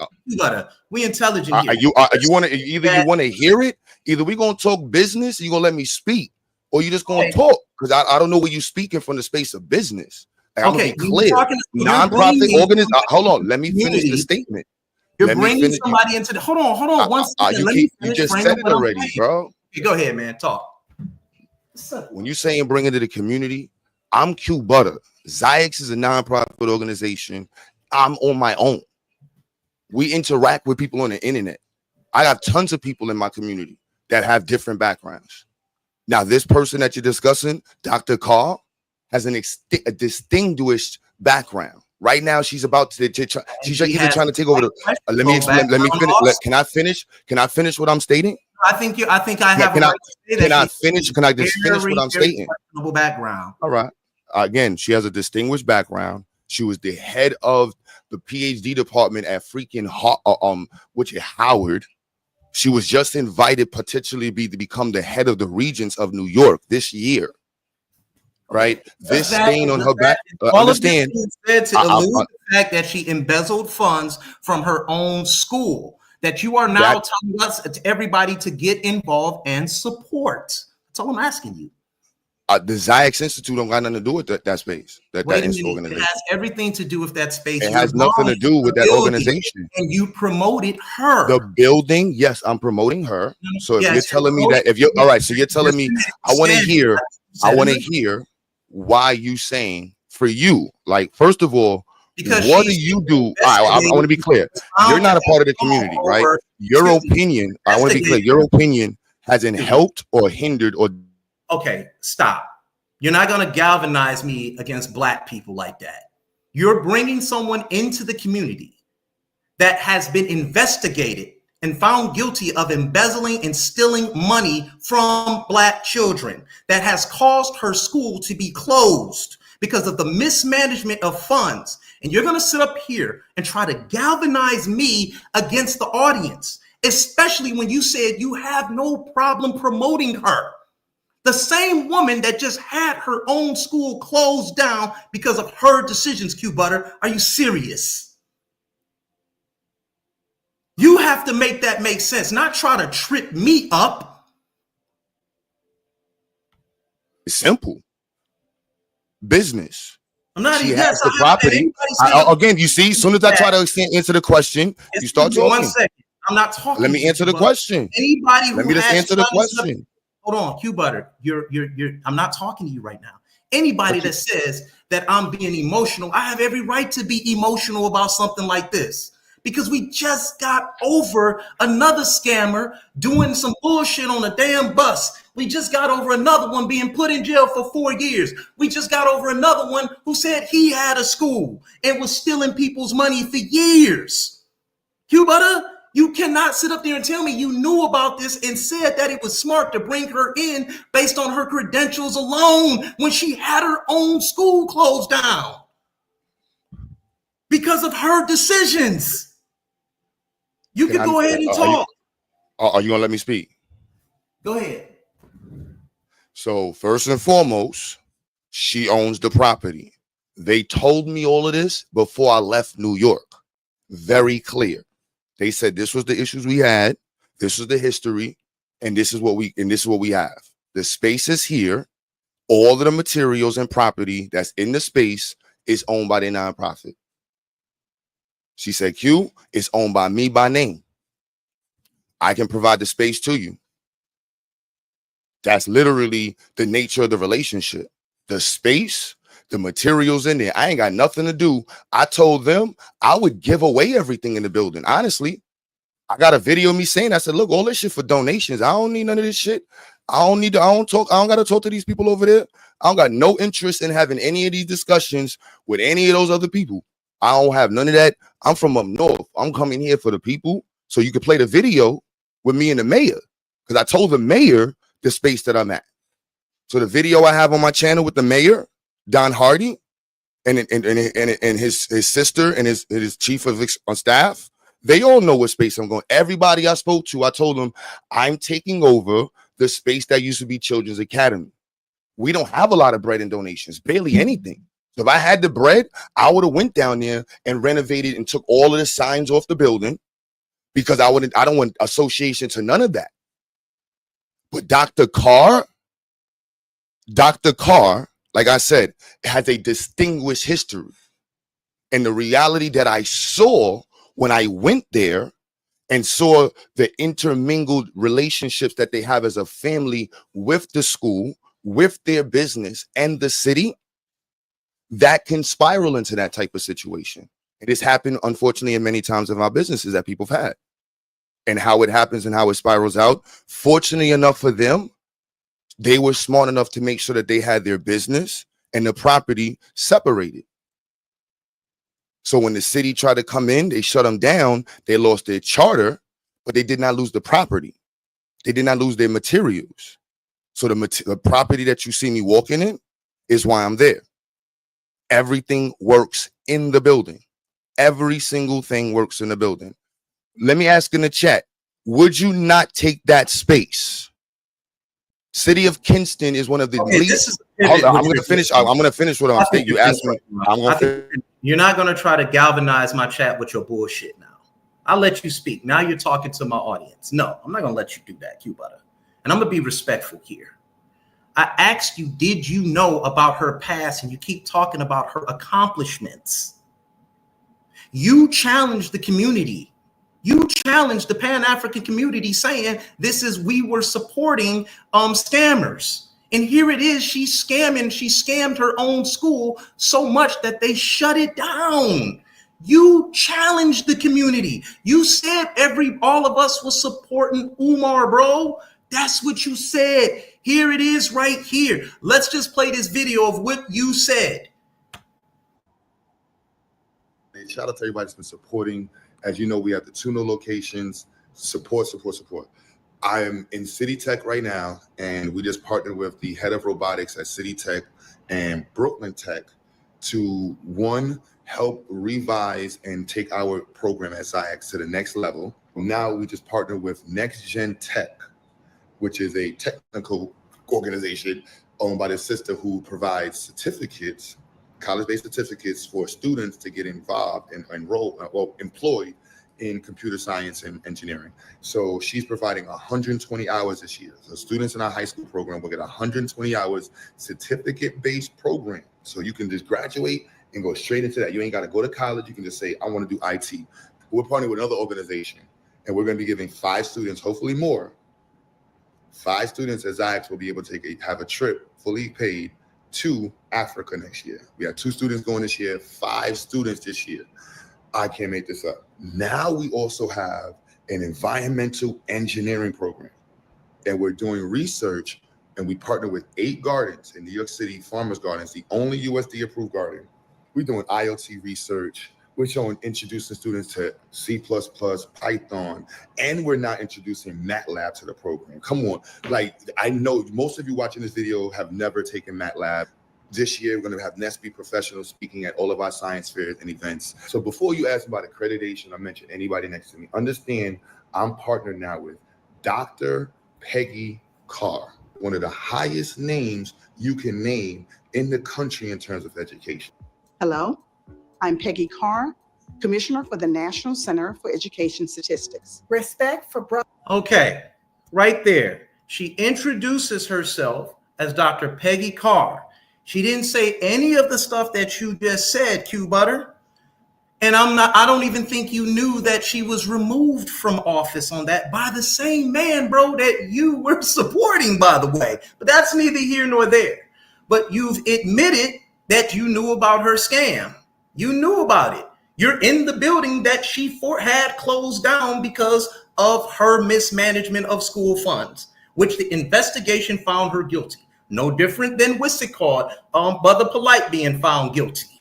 We intelligent here. You want to hear it? Either we gonna talk business, you gonna let me speak, or you just gonna talk because I don't know where you speaking from the space of business. Like, I'm gonna be clear. Nonprofit organization. Hold on. Let me finish the statement. You're bringing somebody into the. Hold on. One second. You just said it already, bro. Okay, go ahead, man. Talk. When you saying bring it to the community, I'm Q Butter. Ziax is a nonprofit organization. I'm on my own. We interact with people on the internet. I have tons of people in my community that have different backgrounds. Now, this person that you're discussing, Dr. Carr, has a distinguished background. Right now, she's about to she's even trying to take over the. Let me finish. Can I finish? Can I finish what I'm stating? I think I have. Can I finish? Can I just finish what I'm stating? Background. All right. Again, she has a distinguished background. She was the head of the PhD department at freaking Howard. She was just invited potentially to become the head of the Regents of New York this year. Right? This stain on her back. Understand? Said to allude the fact that she embezzled funds from her own school. That you are now telling us, to everybody, to get involved and support. That's all I'm asking you. The Ziax Institute don't got nothing to do with that space. That organization. It has everything to do with that space. It has nothing to do with that organization. And you promoted her. The building, yes, I'm promoting her. So if you're telling me that, all right, so you're telling me, I want to hear why you saying for you, like, first of all, because what do you do? I want to be clear. You're not a part of the community, right? Your opinion, I want to be clear. Your opinion hasn't helped or hindered or. Okay, stop. You're not going to galvanize me against Black people like that. You're bringing someone into the community that has been investigated and found guilty of embezzling and stealing money from Black children, that has caused her school to be closed because of the mismanagement of funds. And you're going to sit up here and try to galvanize me against the audience, especially when you said you have no problem promoting her. The same woman that just had her own school closed down because of her decisions, Q Butter. Are you serious? You have to make that make sense, not try to trip me up. It's simple. Business. I'm not She even, has the property. Again, you see, as soon as I try to answer the question, you start talking. 1 second. I'm not talking. Let me answer the question. Anybody who Let me just answer the question. Hold on, Q Butter. I'm not talking to you right now. Anybody that says that I'm being emotional, I have every right to be emotional about something like this. Because we just got over another scammer doing some bullshit on a damn bus. We just got over another one being put in jail for 4 years. We just got over another one who said he had a school and was stealing people's money for years. Q Butter, you cannot sit up there and tell me you knew about this and said that it was smart to bring her in based on her credentials alone when she had her own school closed down because of her decisions. You can go ahead and talk. Are you going to let me speak? Go ahead. So first and foremost, she owns the property. They told me all of this before I left New York. Very clear. They said this was the issues we had, this was the history, and this is what we have. The space is here. All of the materials and property that's in the space is owned by the nonprofit. She said, Q, it's owned by me by name. I can provide the space to you. That's literally the nature of the relationship. The space, the materials in there. I ain't got nothing to do. I told them I would give away everything in the building. Honestly, I got a video of me saying, I said, look, all this shit for donations. I don't need none of this shit. I don't got to talk to these people over there. I don't got no interest in having any of these discussions with any of those other people. I don't have none of that. I'm from up north. I'm coming here for the people so you can play the video with me and the mayor, because I told the mayor the space that I'm at. So the video I have on my channel with the mayor, Don Hardy, and his sister and his chief of staff, they all know what space I'm going. Everybody I spoke to, I told them I'm taking over the space that used to be Children's Academy. We don't have a lot of bread and donations, barely anything. So if I had the bread, I would have went down there and renovated and took all of the signs off the building, because I don't want association to none of that. But Dr. Carr, like I said, has a distinguished history. And the reality that I saw when I went there and saw the intermingled relationships that they have as a family with the school, with their business and the city, that can spiral into that type of situation. It has happened, unfortunately, in many times of our businesses that people have had. And how it happens and how it spirals out. Fortunately enough for them, they were smart enough to make sure that they had their business and the property separated. So when the city tried to come in, they shut them down. They lost their charter, but they did not lose the property. They did not lose their materials. So the property that you see me walking in is why I'm there. Everything works in the building. Every single thing works in the building. Let me ask in the chat, would you not take that space? City of Kinston is one of the least. I'm going to finish. I'm going to finish what I'm saying. You asked me. You're not going to try to galvanize my chat with your bullshit now. I'll let you speak. Now you're talking to my audience. No, I'm not going to let you do that, Q Butter. And I'm going to be respectful here. I asked you, did you know about her past? And you keep talking about her accomplishments. You challenged the community. You challenged the Pan-African community saying we were supporting scammers. And here it is, she's scamming. She scammed her own school so much that they shut it down. You challenged the community. You said all of us was supporting Umar, bro. That's what you said. Here it is right here. Let's just play this video of what you said. Shout out to everybody that's been supporting. As you know, we have the 2 new locations. Support. I am in City Tech right now, and we just partnered with the head of robotics at City Tech and Brooklyn Tech to, one, help revise and take our program at SIX to the next level. Now we just partnered with Next Gen Tech, which is a technical organization owned by the sister who provides certificates, college-based certificates for students to get involved and employed in computer science and engineering. So she's providing 120 hours this year. So students in our high school program will get 120 hours certificate-based program. So you can just graduate and go straight into that. You ain't got to go to college. You can just say, I want to do IT. We're partnering with another organization, and we're going to be giving 5 students, hopefully more. 5 students at Zyx will be able to have a trip fully paid to Africa next year. We have 2 students going this year, 5 students this year. I can't make this up. Now we also have an environmental engineering program, and we're doing research, and we partner with 8 gardens in New York City, Farmers Gardens, the only USD approved garden. We're doing IoT research. We're introducing students to C++, Python, and we're not introducing MATLAB to the program. Come on. Like, I know most of you watching this video have never taken MATLAB. This year, we're going to have NESB professionals speaking at all of our science fairs and events. So before you ask about accreditation, I mentioned anybody next to me, understand I'm partnered now with Dr. Peggy Carr, one of the highest names you can name in the country in terms of education. Hello, I'm Peggy Carr, Commissioner for the National Center for Education Statistics. Respect for brother. Okay, right there. She introduces herself as Dr. Peggy Carr. She didn't say any of the stuff that you just said, Q Butter. And I don't even think you knew that she was removed from office on that by the same man, bro, that you were supporting, by the way. But that's neither here nor there. But you've admitted that you knew about her scam. You knew about it. You're in the building that she had closed down because of her mismanagement of school funds, which the investigation found her guilty. No different than what's it called, Brother Polite being found guilty.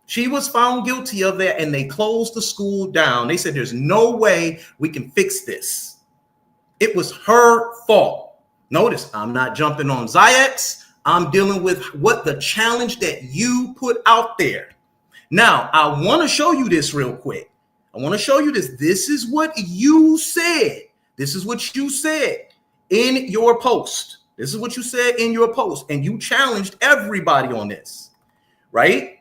She was found guilty of that, and they closed the school down. They said, there's no way we can fix this. It was her fault. Notice, I'm not jumping on Zyx. I'm dealing with what the challenge that you put out there. Now, I want to show you this real quick. I want to show you this. This is what you said. This is what you said in your post. This is what you said in your post, and you challenged everybody on this, right?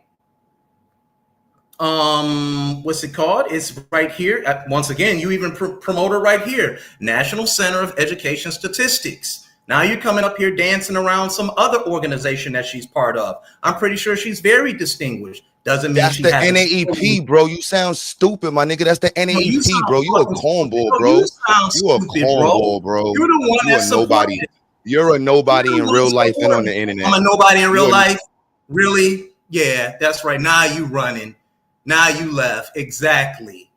What's it called? It's right here. Once again, you even promote her right here. National Center of Education Statistics. Now you're coming up here dancing around some other organization that she's part of. I'm pretty sure she's very distinguished. Doesn't mean that's she the has NAEP, bro. You sound stupid, my nigga. That's the NAEP, bro. You a cornball, bro. You a cornball, bro. You're the one that's nobody. You're a nobody in real life and on the internet. I'm a nobody in real life? Really? Yeah, that's right. Now you running. Now you left. Exactly.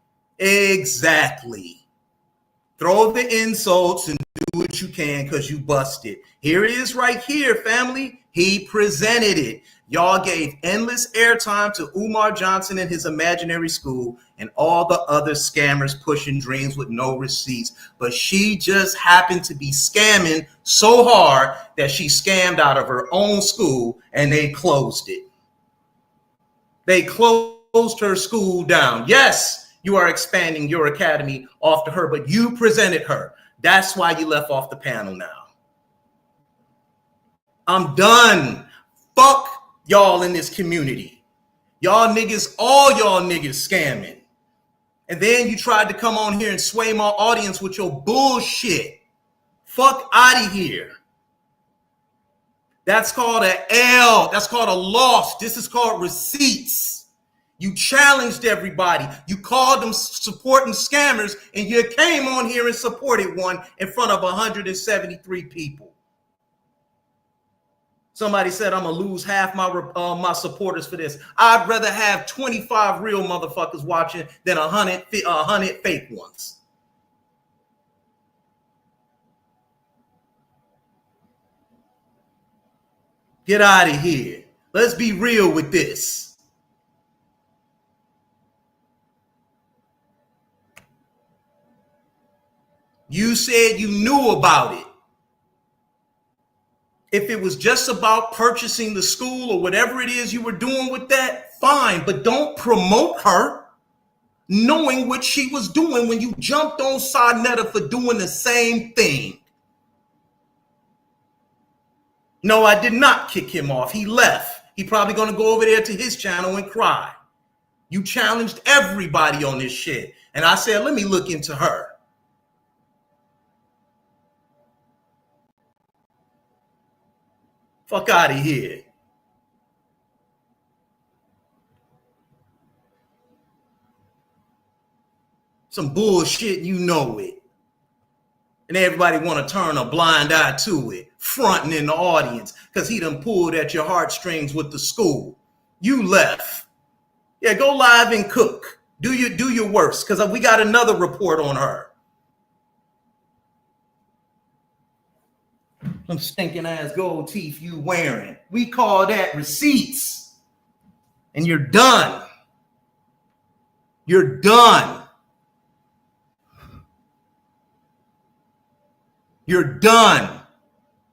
Throw the insults and do what you can because you busted. Here it is right here, family. He presented it. Y'all gave endless airtime to Umar Johnson and his imaginary school and all the other scammers pushing dreams with no receipts. But she just happened to be scamming so hard that she scammed out of her own school and they closed it. They closed her school down. Yes, you are expanding your academy off to her, but you presented her. That's why you left off the panel now. I'm done. Fuck y'all in this community. Y'all niggas, all y'all niggas scamming. And then you tried to come on here and sway my audience with your bullshit. Fuck out of here. That's called an L. That's called a loss. This is called receipts. You challenged everybody. You called them supporting scammers, and you came on here and supported one in front of 173 people. Somebody said I'm gonna lose half my supporters for this. I'd rather have 25 real motherfuckers watching than 100 fake ones. Get out of here. Let's be real with this. You said you knew about it. If it was just about purchasing the school or whatever it is you were doing with that, fine, but don't promote her knowing what she was doing when you jumped on Sarnetta for doing the same thing. No, I did not kick him off. He left. He probably going to go over there to his channel and cry. You challenged everybody on this shit. And I said, let me look into her. Fuck out of here. Some bullshit, you know it. And everybody want to turn a blind eye to it, fronting in the audience, because he done pulled at your heartstrings with the school. You left. Yeah, go live and cook. Do your worst, because we got another report on her. Them stinking ass gold teeth you wearing. We call that receipts. And you're done. You're done. You're done.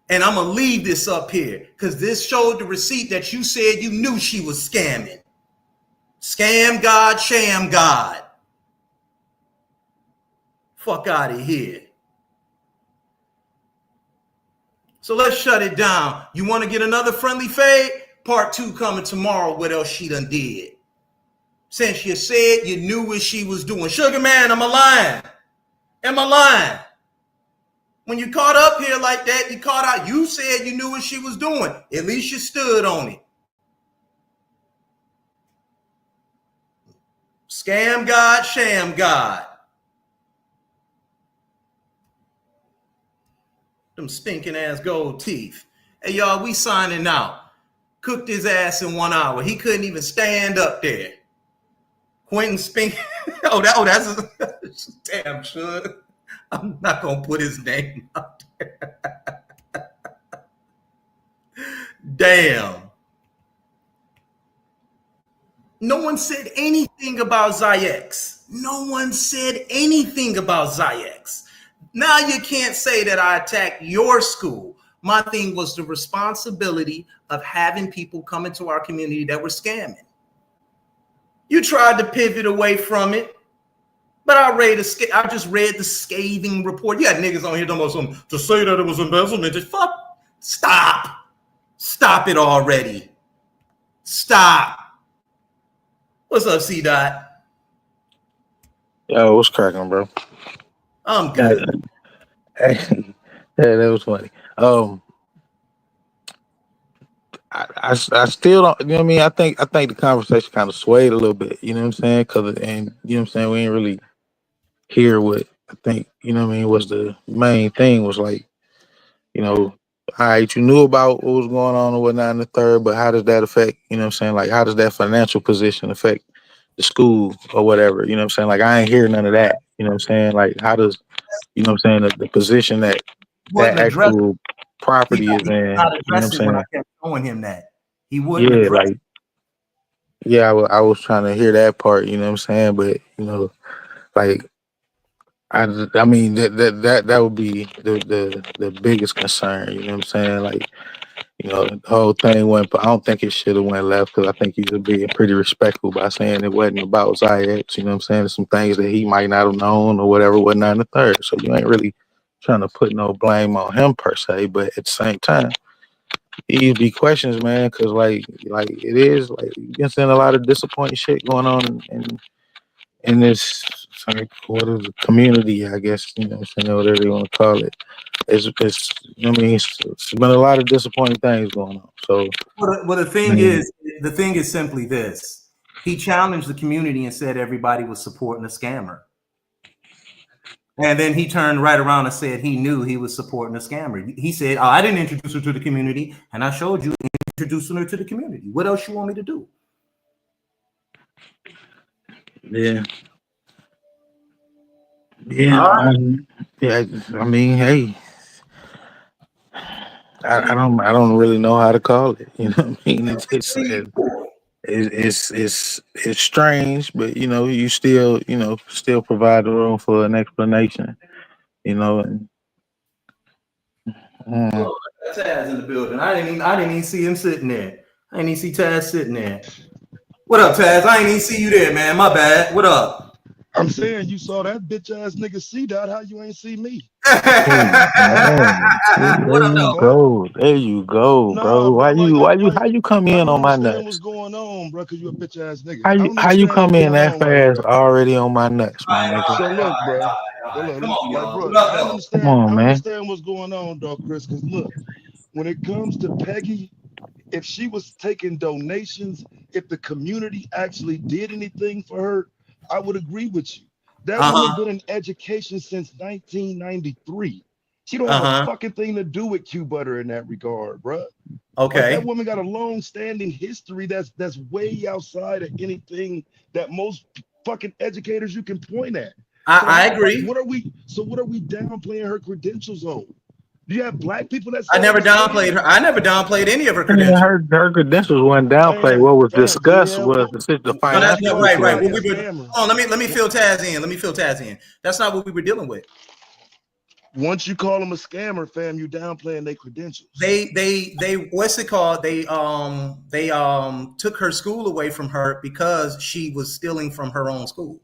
And I'm going to leave this up here because this showed the receipt that you said you knew she was scamming. Scam God, sham God. Fuck out of here. So let's shut it down. You want to get another friendly fade? Part 2 coming tomorrow. What else she done did? Since you said you knew what she was doing. Sugar Man, am I lying? Am I lying? When you caught up here like that, you caught out. You said you knew what she was doing. At least you stood on it. Scam God, sham God. Them stinking ass gold teeth. Hey, y'all, we signing out. Cooked his ass in 1 hour. He couldn't even stand up there. Quentin Spink. That's a damn sure. I'm not going to put his name out there. Damn. No one said anything about Zayex. No one said anything about Zayex. Now you can't say that I attacked your school. My thing was the responsibility of having people come into our community that were scamming. You tried to pivot away from it. But I just read the scathing report. You had niggas on here talking about something to say that it was embezzlement. Just fuck. Stop. Stop it already. Stop. What's up, C-Dot? Yo, what's cracking, bro? I'm good. Yeah, that was funny. I still don't. You know what I mean? I think the conversation kind of swayed a little bit. You know what I'm saying? And you know what I'm saying. We ain't really hear what I think. You know what I mean? Was the main thing was like, you know, all right, you knew about what was going on or whatnot in the third, but how does that affect? You know what I'm saying? Like, how does that financial position affect the school or whatever? You know what I'm saying? Like, I ain't hear none of that. You know what I'm saying? Like, how does you know what I'm saying the position that actual property is in? You know what I'm saying? When I kept showing him that he wouldn't Yeah, address. like yeah, I was trying to hear that part. You know what I'm saying? But you know, like I mean that would be the biggest concern. You know what I'm saying? Like you know, the whole thing went. But I don't think it should have went left because I think he was being pretty respectful by saying it wasn't about Zayex. You know what I'm saying? There's some things that he might not have known or whatever, whatnot in the third. So you ain't really trying to put no blame on him per se. But at the same time, these be questions, man, because like it is like you can seeing a lot of disappointing shit going on in this what is it, community, I guess, you know what I'm saying, whatever you want to call it. It's I mean it's been a lot of disappointing things going on. So Well, the thing is simply this. He challenged the community and said everybody was supporting a scammer. And then he turned right around and said he knew he was supporting a scammer. He said, I didn't introduce her to the community, and I showed you introducing her to the community. What else you want me to do? yeah. Yeah, I mean, hey, I don't really know how to call it. You know what I mean? It's strange, but you know, you still still provide the room for an explanation. You know, and uh, Taz in the building. I didn't even see him sitting there. I didn't even see Taz sitting there. What up, Taz? I ain't even see you there, man. My bad. What up? I'm saying you saw that bitch ass nigga C dot. How you ain't see me? oh man, see, What up, The though? fuck? there you go, Nah, bro. bro. How you come I in don't on my understand what's nuts? going on, bro. Cause you a bitch ass nigga. I don't How you understand come what's in going that on right fast now. already on my nuts, my nigga? So look, bro. So look, Come on, like, y'all. bro. What up, I though? Come understand. on, I man. understand what's going on, dog, Chris. Cause look, when it comes to Peggy, if she was taking donations, if the community actually did anything for her, I would agree with you. That woman Uh-huh. been in education since 1993. She don't have a Uh-huh. fucking thing to do with Q Butter in that regard, bruh. Like that Okay. woman got a long-standing history that's way outside of anything that most fucking educators you can point at. So I how agree. what are we downplaying her credentials on? Do you have black people that I say never that downplayed scam? her. I never downplayed any of her Man, credentials. her credentials wasn't downplayed. Fam, What was fam, discussed yeah. was the No, that's Once you financial not call right. Right. somebody When a we situation. were, scammer, oh, let me fill Taz in. Let me fill Taz in. That's not what we were dealing with. once you call them a scammer, fam, you downplaying their credentials. They what's it called? They took her school away from her because she was stealing from her own school.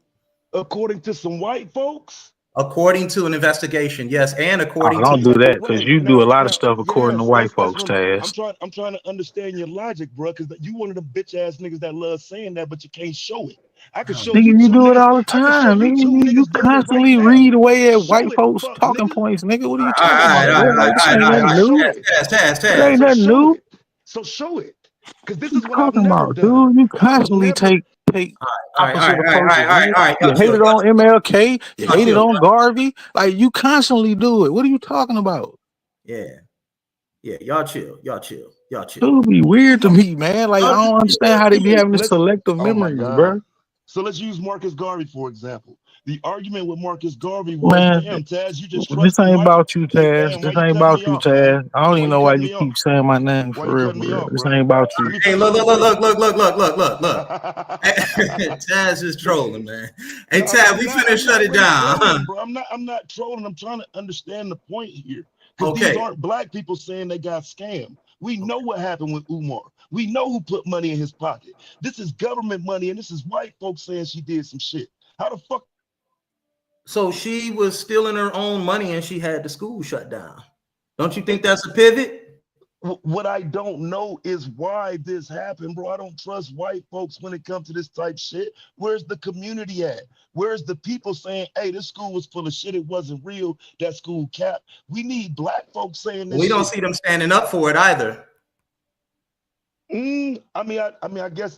According to some white folks. According to an investigation, yes, and Oh, according to don't do that because Right you do a lot of now, stuff according to yes, white that's folks, what Taz. I'm trying to understand your logic, bro. Because you one of the bitch ass niggas that love saying that, but you can't show it. I could show you Nigga, you two do it niggas. all the I could show time. you Nigga, two you niggas doing it right constantly now. read away at Show white it, folks fuck talking nigga. points, nigga. What are you all talking right, about, all bro? right, Like all this right, ain't all right, nothing all new. Show right. it. Taz. That ain't So nothing show new. it. So show it. Because this What is you what I've talking never about, done. dude? You I've constantly never. take All right, all opposite right, all right, approaches, all right, nigga. all right. You hated on MLK. You Y'all hated chill. on Garvey. Like you constantly do it. What are you talking about? Yeah, yeah. Y'all chill. Dude, be weird to No, me, man. Like I Y'all don't chill. understand how they be having this let's. selective Oh my memories, God. bro. So let's use Marcus Garvey, for example. The argument with Marcus Garvey was, Man, damn, Taz, you just this trust me. ain't Why? about you, Hey, Taz. fam, why This you ain't cutting about me you, off, fam? Taz. I don't Why even you know why cutting you me keep off? saying my name Why for you real, cutting for me real. off, This bro? ain't about Let you. me Hey, tell you look, real look, look, quick. look, look, look, look, look, look. Taz is trolling, man. Hey, No, Taz, I'm we not. finna I'm shut not it really down, huh? trolling, bro. I'm not trolling. I'm trying to understand the point here, because these Okay. aren't black people saying they got scammed. We know what happened with Umar. We know who put money in his pocket. This is government money, and this is white folks saying she did some shit. How the fuck? So she was stealing her own money and she had the school shut down. Don't you think that's a pivot? What I don't know is why this happened, bro. I don't trust white folks when it comes to this type shit. Where's the community at? Where's the people saying, hey, this school was full of shit, it wasn't real, that school capped? We need black folks saying this We don't shit. see them standing up for it either.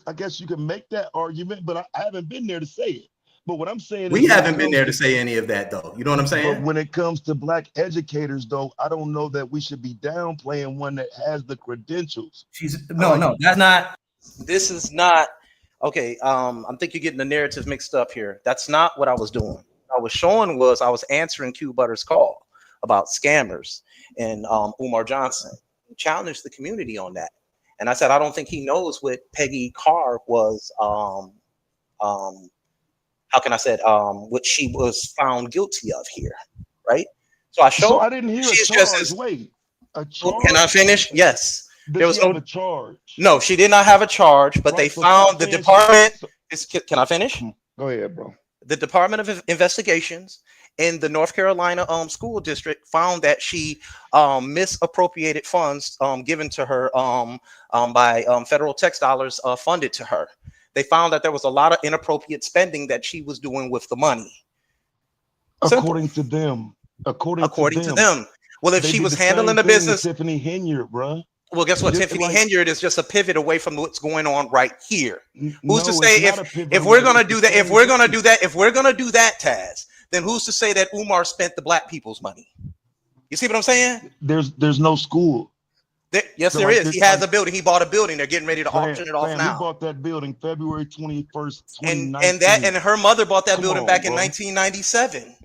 I guess you can make that argument, but I haven't been there to say it. But what I'm saying is We when it haven't been comes there to to say any of that, though. You know what I'm but saying? when it comes to black educators, though, I don't know that we should be downplaying one that has the credentials. No, Like, no, that's not. This is not okay. I think you're getting the narrative mixed up here. That's not what I was doing. What I was showing was I was answering Q Butter's call about scammers and Umar Johnson. He challenged the community on that, and I said I don't think he knows what Peggy Carr was. Um, how can I say it? What she was found guilty of here, right? So I so showed I didn't hear a she's just charge. as. Wait, a Can I charge? finish? Yes. Does There she was have no. a charge? No, she did not have a charge, but they Right. So stop found the saying she. department. So, Can I finish? go ahead, bro. The Department of Investigations in the North Carolina school district found that she misappropriated funds given to her by federal tax dollars funded to her. They found that there was a lot of inappropriate spending that she was doing with the money. Simple. According to them. According to According to them. them. Well, if They she did was the handling same the thing with business, Tiffany Henyard, bro. well, guess what? Just Tiffany like Henyard is just a pivot away from what's going on right here. Who's to no, it's say not a pivot if we're away. gonna It's the do that, same thing. if we're gonna do that, Taz, then who's to say that Umar spent the black people's money? You see what I'm saying? There's no school. Yes, So there like is. He this, has like a building. He bought a building. They're getting ready to fam, auction it off fam, he now. bought that building February 21st, And 2019. her mother bought that Come building on, back in bro. 1997.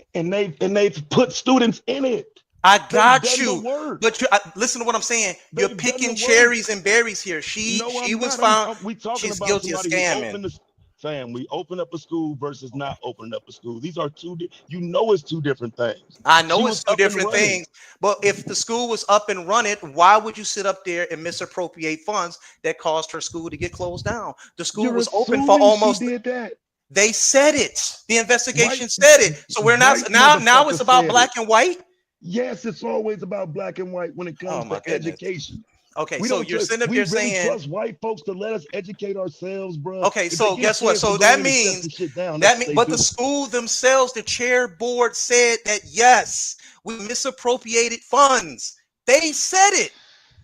And they've put students in it. I got done the you, work. but listen to what I'm saying. You're They've done the picking work. cherries and berries here. She No, I'm was not. found. We talking She's about guilty of somebody who scamming. opened the fam. We open up a school versus not opening up a school. These are two. You know, it's two different things. I She know it's was two up and different running. things, but if the school was up and running, why would you sit up there and misappropriate funds that caused her school to get closed down? The school You're was open for assuming almost. she did that. They said it. The investigation White, said it. So we're not white now. It's motherfucker about said black it. and white. Yes, it's always about black and white when it Oh comes my to goodness. education. Okay, We so don't you're sitting up we there really saying, trust white folks to let us educate ourselves, bro. okay, If they so get a guess what? chance to So go that in and shut means some shit down, that's what they but do. the school themselves, the chair board said that yes, we misappropriated funds. They said it.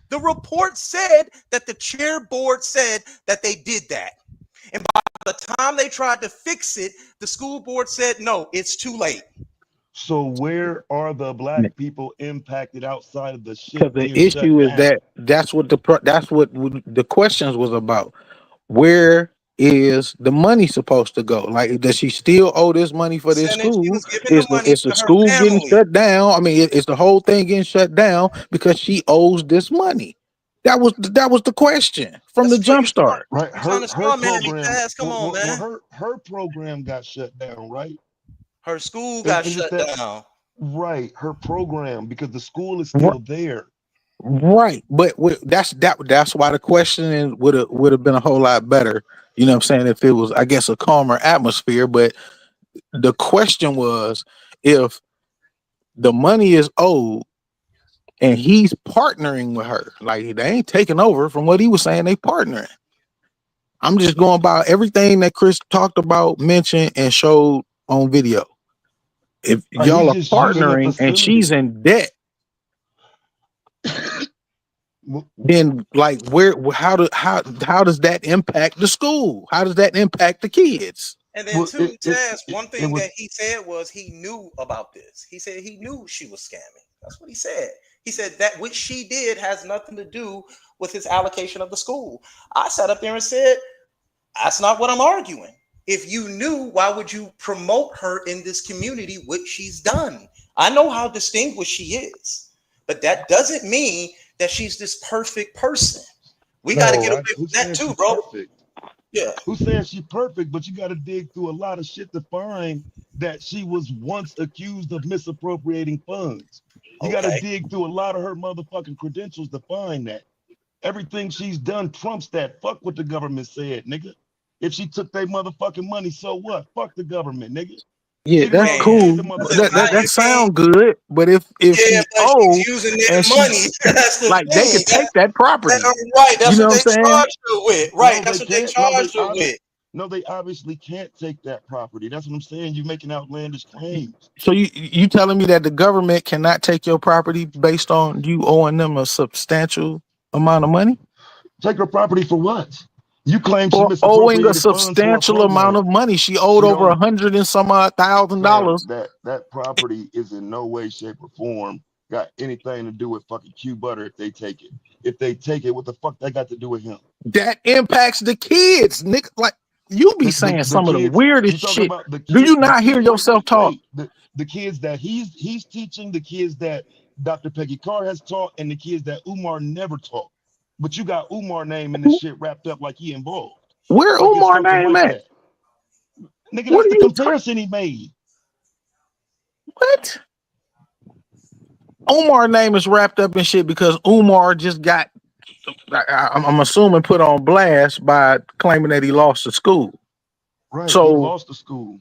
The report said that the chair board said that they did that. And by the time they tried to fix it, the school board said, no, it's too late. So where are the black people impacted outside of the Because shit the being shut issue is down? that's what the questions was about. Where is the money supposed to go? Like, does she still owe this money for this Percentage, she school? was giving the money Is the to her school getting family. shut down? I mean, is the whole thing getting shut down because she owes this money? That was the question from the That's what jump start. Right. you trying to Her straw man me program, fast. Come on, man. her program got shut down, right? Her school got Is it shut that down. right? Her program, because the school is Ri- still there. Right, but that's why the question would have been a whole lot better. You know what I'm saying? If it was, I guess, a calmer atmosphere. But the question was, if the money is owed and he's partnering with her, like they ain't taking over from what he was saying, they partnering. I'm just going by everything that Chris talked about, mentioned, and showed on video. If Right, y'all he's are just using the partnering and she's facility. in debt, then like how does that impact the school? How does that impact the kids? And then Well, two, Taz, one it thing was that he said was he knew about this. He said he knew she was scamming. That's what he said. He said that what she did has nothing to do with his allocation of the school. I sat up there and said, that's not what I'm arguing. If you knew, why would you promote her in this community, which she's done? I know how distinguished she is, but that doesn't mean that she's this perfect person. We got to get away from who's that saying too, she's bro. perfect? Yeah. Who's saying she's perfect? But you got to dig through a lot of shit to find that she was once accused of misappropriating funds. You got to Okay. dig through a lot of her motherfucking credentials to find that. Everything she's done trumps that. Fuck what the government said, nigga. If she took their motherfucking money, so what? Fuck the government, nigga. Yeah, She done You that's already can't. paid cool. the Listen, motherfucking That you money. can't. sound good, but if Yeah, she but she's owed using and their she, money. That's the like, they thing. could take that property. Right. You That's know what what they I'm saying? charged her with. Right. No, That's they what they can't. charged her with. No, they obviously can't take that property. That's what I'm saying. You're making outlandish claims. So you telling me that the government cannot take your property based on you owing them a substantial amount of money? Take her property for what? You claim she Or owing a misappropriated funds for a substantial amount program. of money. She owed She over don't, $100 and some odd fam, $1,000. that property is in no way, shape, or form got anything to do with fucking Q Butter if they take it. If they take it, what the fuck that got to do with him? That impacts the kids, Nick. Like, you be saying The some of the kids, weirdest you talking shit. about Do you not hear yourself talk? the kids that he's teaching, the kids that Dr. Peggy Carr has taught, and the kids that Umar never taught. But you got Umar name in this shit wrapped up like he involved. Where Like it's Umar something name like at? that. Nigga, What that's are the you comparison he made. what? Umar name is wrapped up in shit because Umar just got, I'm assuming, put on blast by claiming that he lost the school. Right, he So, lost the school.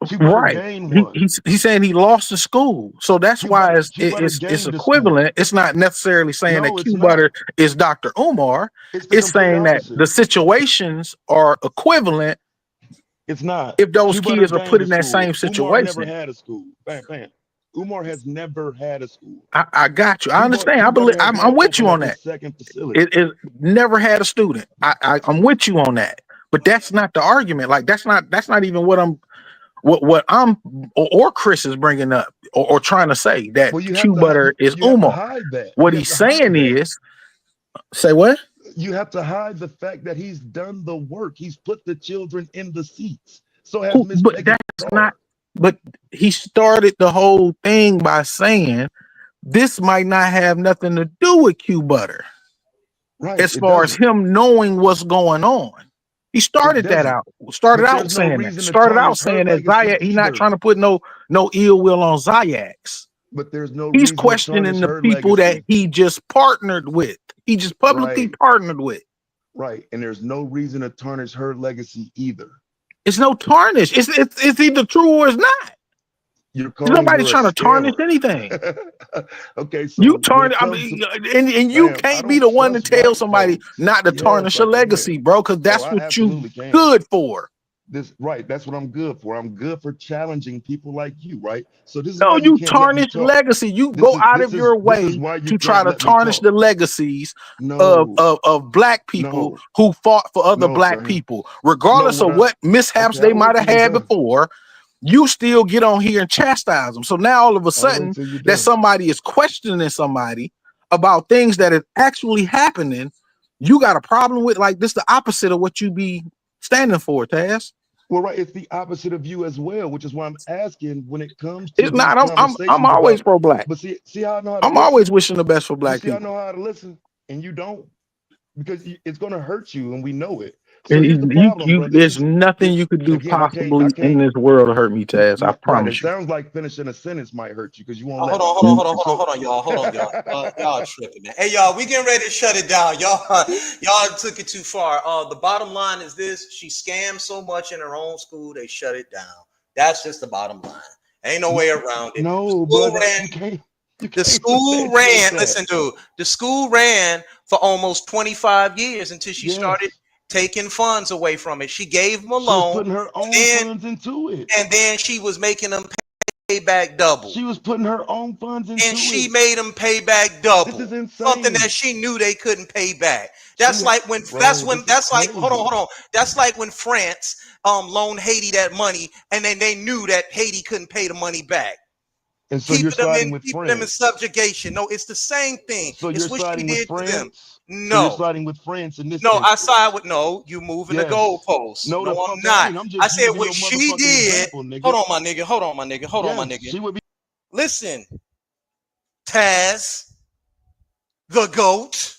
Q Butter right, gained one. he's saying he lost the school. So that's why Q Butter it's gained the school. equivalent. It's not necessarily saying that No, it's Q not. Butter is Dr. Umar. It's the It's complete saying that opposite. the situations are equivalent It's not. if those Q Butter kids are gained put the in that school. same Umar never situation. had a school. Bam, bam. Umar has never had a school. I got you. I understand. I Q believe Butter has I'm now with you opened on up that. his second facility. It never had a student. I'm with you on that. But that's not the argument. Like that's not even what I'm or Chris is bringing up or trying to say that Well, Q Butter is you have to Umar. hide that. What You have he's to hide saying that. is, say what? You have to hide the fact that he's done the work. He's put the children in the seats. So has Miss But Peggy that's Carr. not. But he started the whole thing by saying this might not have nothing to do with Q Butter Right. as It far as doesn't. him knowing what's going on. He started It that doesn't. out. Started But out there's no saying that. reason to Started out tarnish her saying that legacy Zayak, he's not either. trying to put no ill will on Zayax. But there's no He's reason to tarnish questioning the her people that legacy. he just partnered with. He just publicly Right. partnered with. Right. And there's no reason to tarnish her legacy either. It's no tarnish. It's either true or it's not. You're calling Nobody's her a trying to tarnish scammer. anything. Okay, so You when it tarnish, I comes mean, to and you fam, I can't be don't the one to trust tell white somebody folks. not to Yes, tarnish I a legacy, can. bro, because Oh, that's I what you absolutely can. good for. This right. That's what I'm good for. I'm good for challenging people like you, right? So this is No, why you you can't let me tarnish talk. legacy. You This go is out this of is your this is way why you to try can't to let me tarnish talk. the legacies No, of black people no, who fought for other no, black sir. people, No, regardless what of what mishaps okay, I'll they wait might have till you're had done. before. You still get on here and chastise them. So now all of a I'll wait sudden till you're that done. somebody is questioning somebody about things that is actually happening, you got a problem with. Like, this the opposite of what you be standing for, Taz. Well, right, it's the opposite of you as well, which is why I'm asking when it comes to It's these not. I'm conversations always about. pro black. But see how I know how to I'm always listen. wishing the best for You black see, I people. know how to listen, and you don't, because it's going to hurt you, and we know it. So here's the You, problem, you, brother. there's nothing you could do Again, I possibly in can't. this world to hurt me, Taz. I Right. It promise you. sounds like finishing a sentence might hurt you because you won't Oh, let hold on, me. hold on, hold on, hold on, So, hold on, y'all. Hold on, y'all. Y'all tripping, man. Hey, y'all, we getting ready to shut it down. Y'all took it too far. The bottom line is this: she scammed so much in her own school, they shut it down. That's just the bottom line. Ain't no way around it. no, School brother, ran. you can't. You The can't school substantiate ran. that. Listen, dude. The school ran for almost 25 years until she Yes, started taking funds away from it. She gave them a she was loan, putting her and own funds into it. she was making them pay back double. She was putting her own funds And into she it. made them pay back This is double. Something that insane. she knew they couldn't pay back. She had, bro, this is That's like crazy. hold on. That's like when France loaned Haiti that money and then they knew that Haiti couldn't pay the money back. And so you're siding with Keeping them in France. subjugation. No, it's the same thing. So It's you're what she siding with did to them. France. So you're No. siding with France in this No, I instance. side with no. You moving the Yes. goalposts. No, No, the I'm fuck I not. ain't. I'm I just said using what your she motherfucking did. example, nigga. Hold on, my nigga. Hold on, my nigga. Hold on, my Yes, nigga. she would be. Listen, Taz, the GOAT.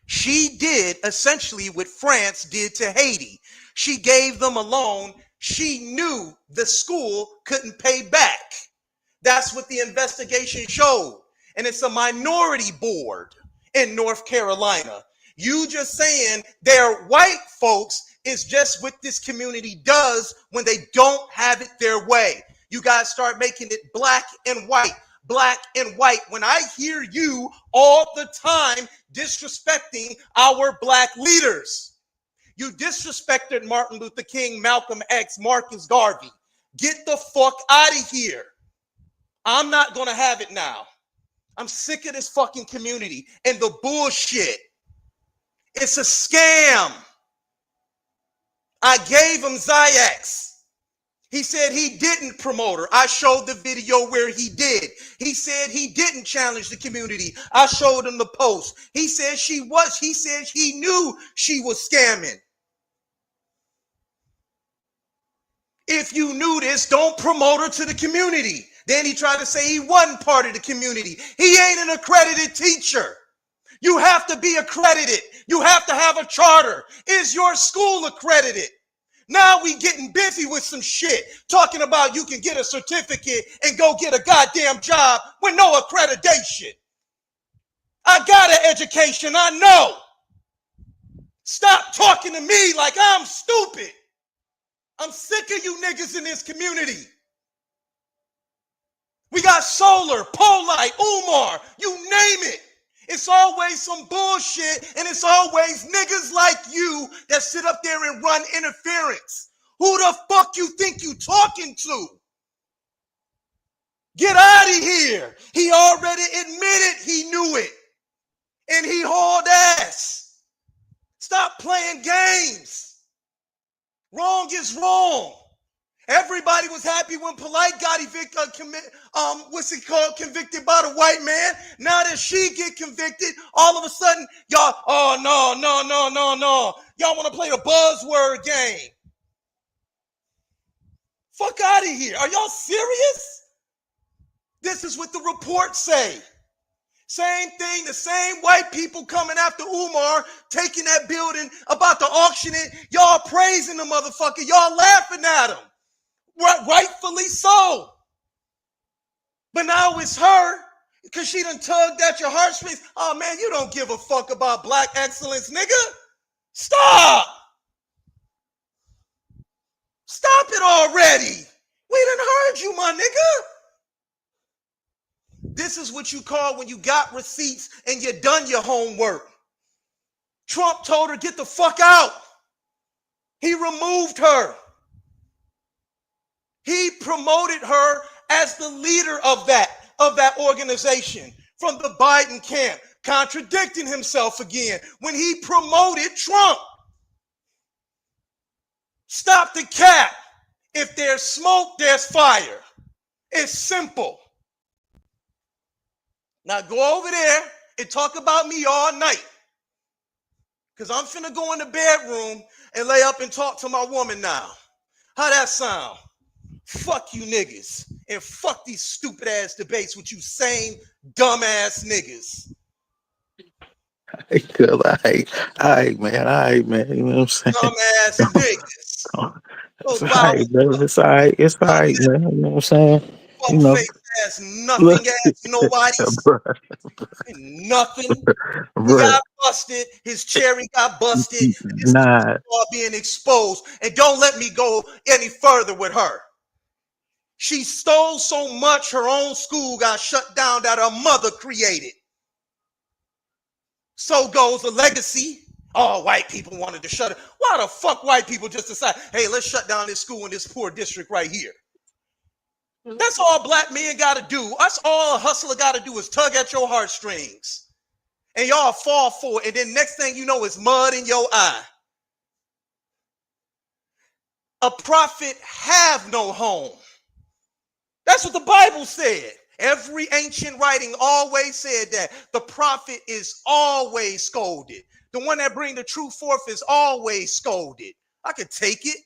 She did essentially what France did to Haiti. She gave them a loan she knew the school couldn't pay back. That's what the investigation showed. And it's a minority board in North Carolina. You just saying they're white folks is just what this community does when they don't have it their way. You guys start making it black and white. Black and white. When I hear you all the time disrespecting our black leaders, you disrespected Martin Luther King, Malcolm X, Marcus Garvey. Get the fuck out of here. I'm not going to have it now. I'm sick of this fucking community and the bullshit. It's a scam. I gave him Zayax. He said he didn't promote her. I showed the video where he did. He said he didn't challenge the community. I showed him the post. He said she was. He said he knew she was scamming. If you knew this, don't promote her to the community. Then he tried to say he wasn't part of the community. He ain't an accredited teacher. You have to be accredited. You have to have a charter. Is your school accredited? Now we getting busy with some shit, talking about you can get a certificate and go get a goddamn job with no accreditation. I got an education, I know. Stop talking to me like I'm stupid. I'm sick of you niggas in this community. We got Solar, Polite, Umar, you name it. It's always some bullshit, and it's always niggas like you that sit up there and run interference. Who the fuck you think you talking to? Get out of here. He already admitted he knew it, and he hauled ass. Stop playing games. Wrong is wrong. Everybody was happy when Polite got convicted by the white man. Now that she get convicted, all of a sudden, y'all, oh no. Y'all want to play the buzzword game. Fuck out of here. Are y'all serious? This is what the reports say. Same thing, the same white people coming after Umar, taking that building, about to auction it. Y'all praising the motherfucker. Y'all laughing at him. Rightfully so. But now it's her, because she done tugged at your heartstrings. Oh, man, you don't give a fuck about black excellence, nigga. Stop. Stop it already. We done heard you, my nigga. This is what you call when you got receipts and you done your homework. Trump told her, get the fuck out. He removed her. He promoted her as the leader of that organization from the Biden camp, contradicting himself again when he promoted Trump. Stop the cap. If there's smoke, there's fire. It's simple. Now go over there and talk about me all night. Because I'm finna go in the bedroom and lay up and talk to my woman now. How that sound? Fuck you niggas. And fuck these stupid ass debates with you same dumb ass niggas. All right, man. You know what I'm saying? Dumb ass niggas. It's Those all wild right, bro. It's all right, man. You know what I'm saying? You fuck know, face ass, nothing ass, nobodies. bruh, Nothing. He bruh, got busted. His cherry got busted. And this is nah. all being exposed. And don't let me go any further with her. She stole so much, her own school got shut down that her mother created. So goes the legacy. Oh, white people wanted to shut it. Why the fuck white people just decide, hey, let's shut down this school in this poor district right here? That's all black men got to do. That's all a hustler got to do is tug at your heartstrings. And y'all fall for it. And then next thing you know, it's mud in your eye. A prophet have no home. That's what the Bible said. Every ancient writing always said that. The prophet is always scolded. The one that bring the truth forth is always scolded. I could take it.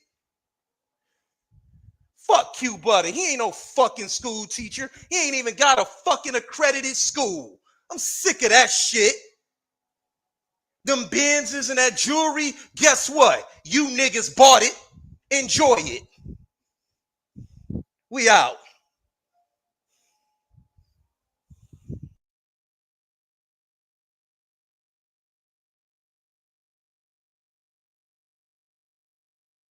Fuck Q Buddy. He ain't no fucking school teacher. He ain't even got a fucking accredited school. I'm sick of that shit. Them Benzes and that jewelry, guess what? You niggas bought it. Enjoy it. We out.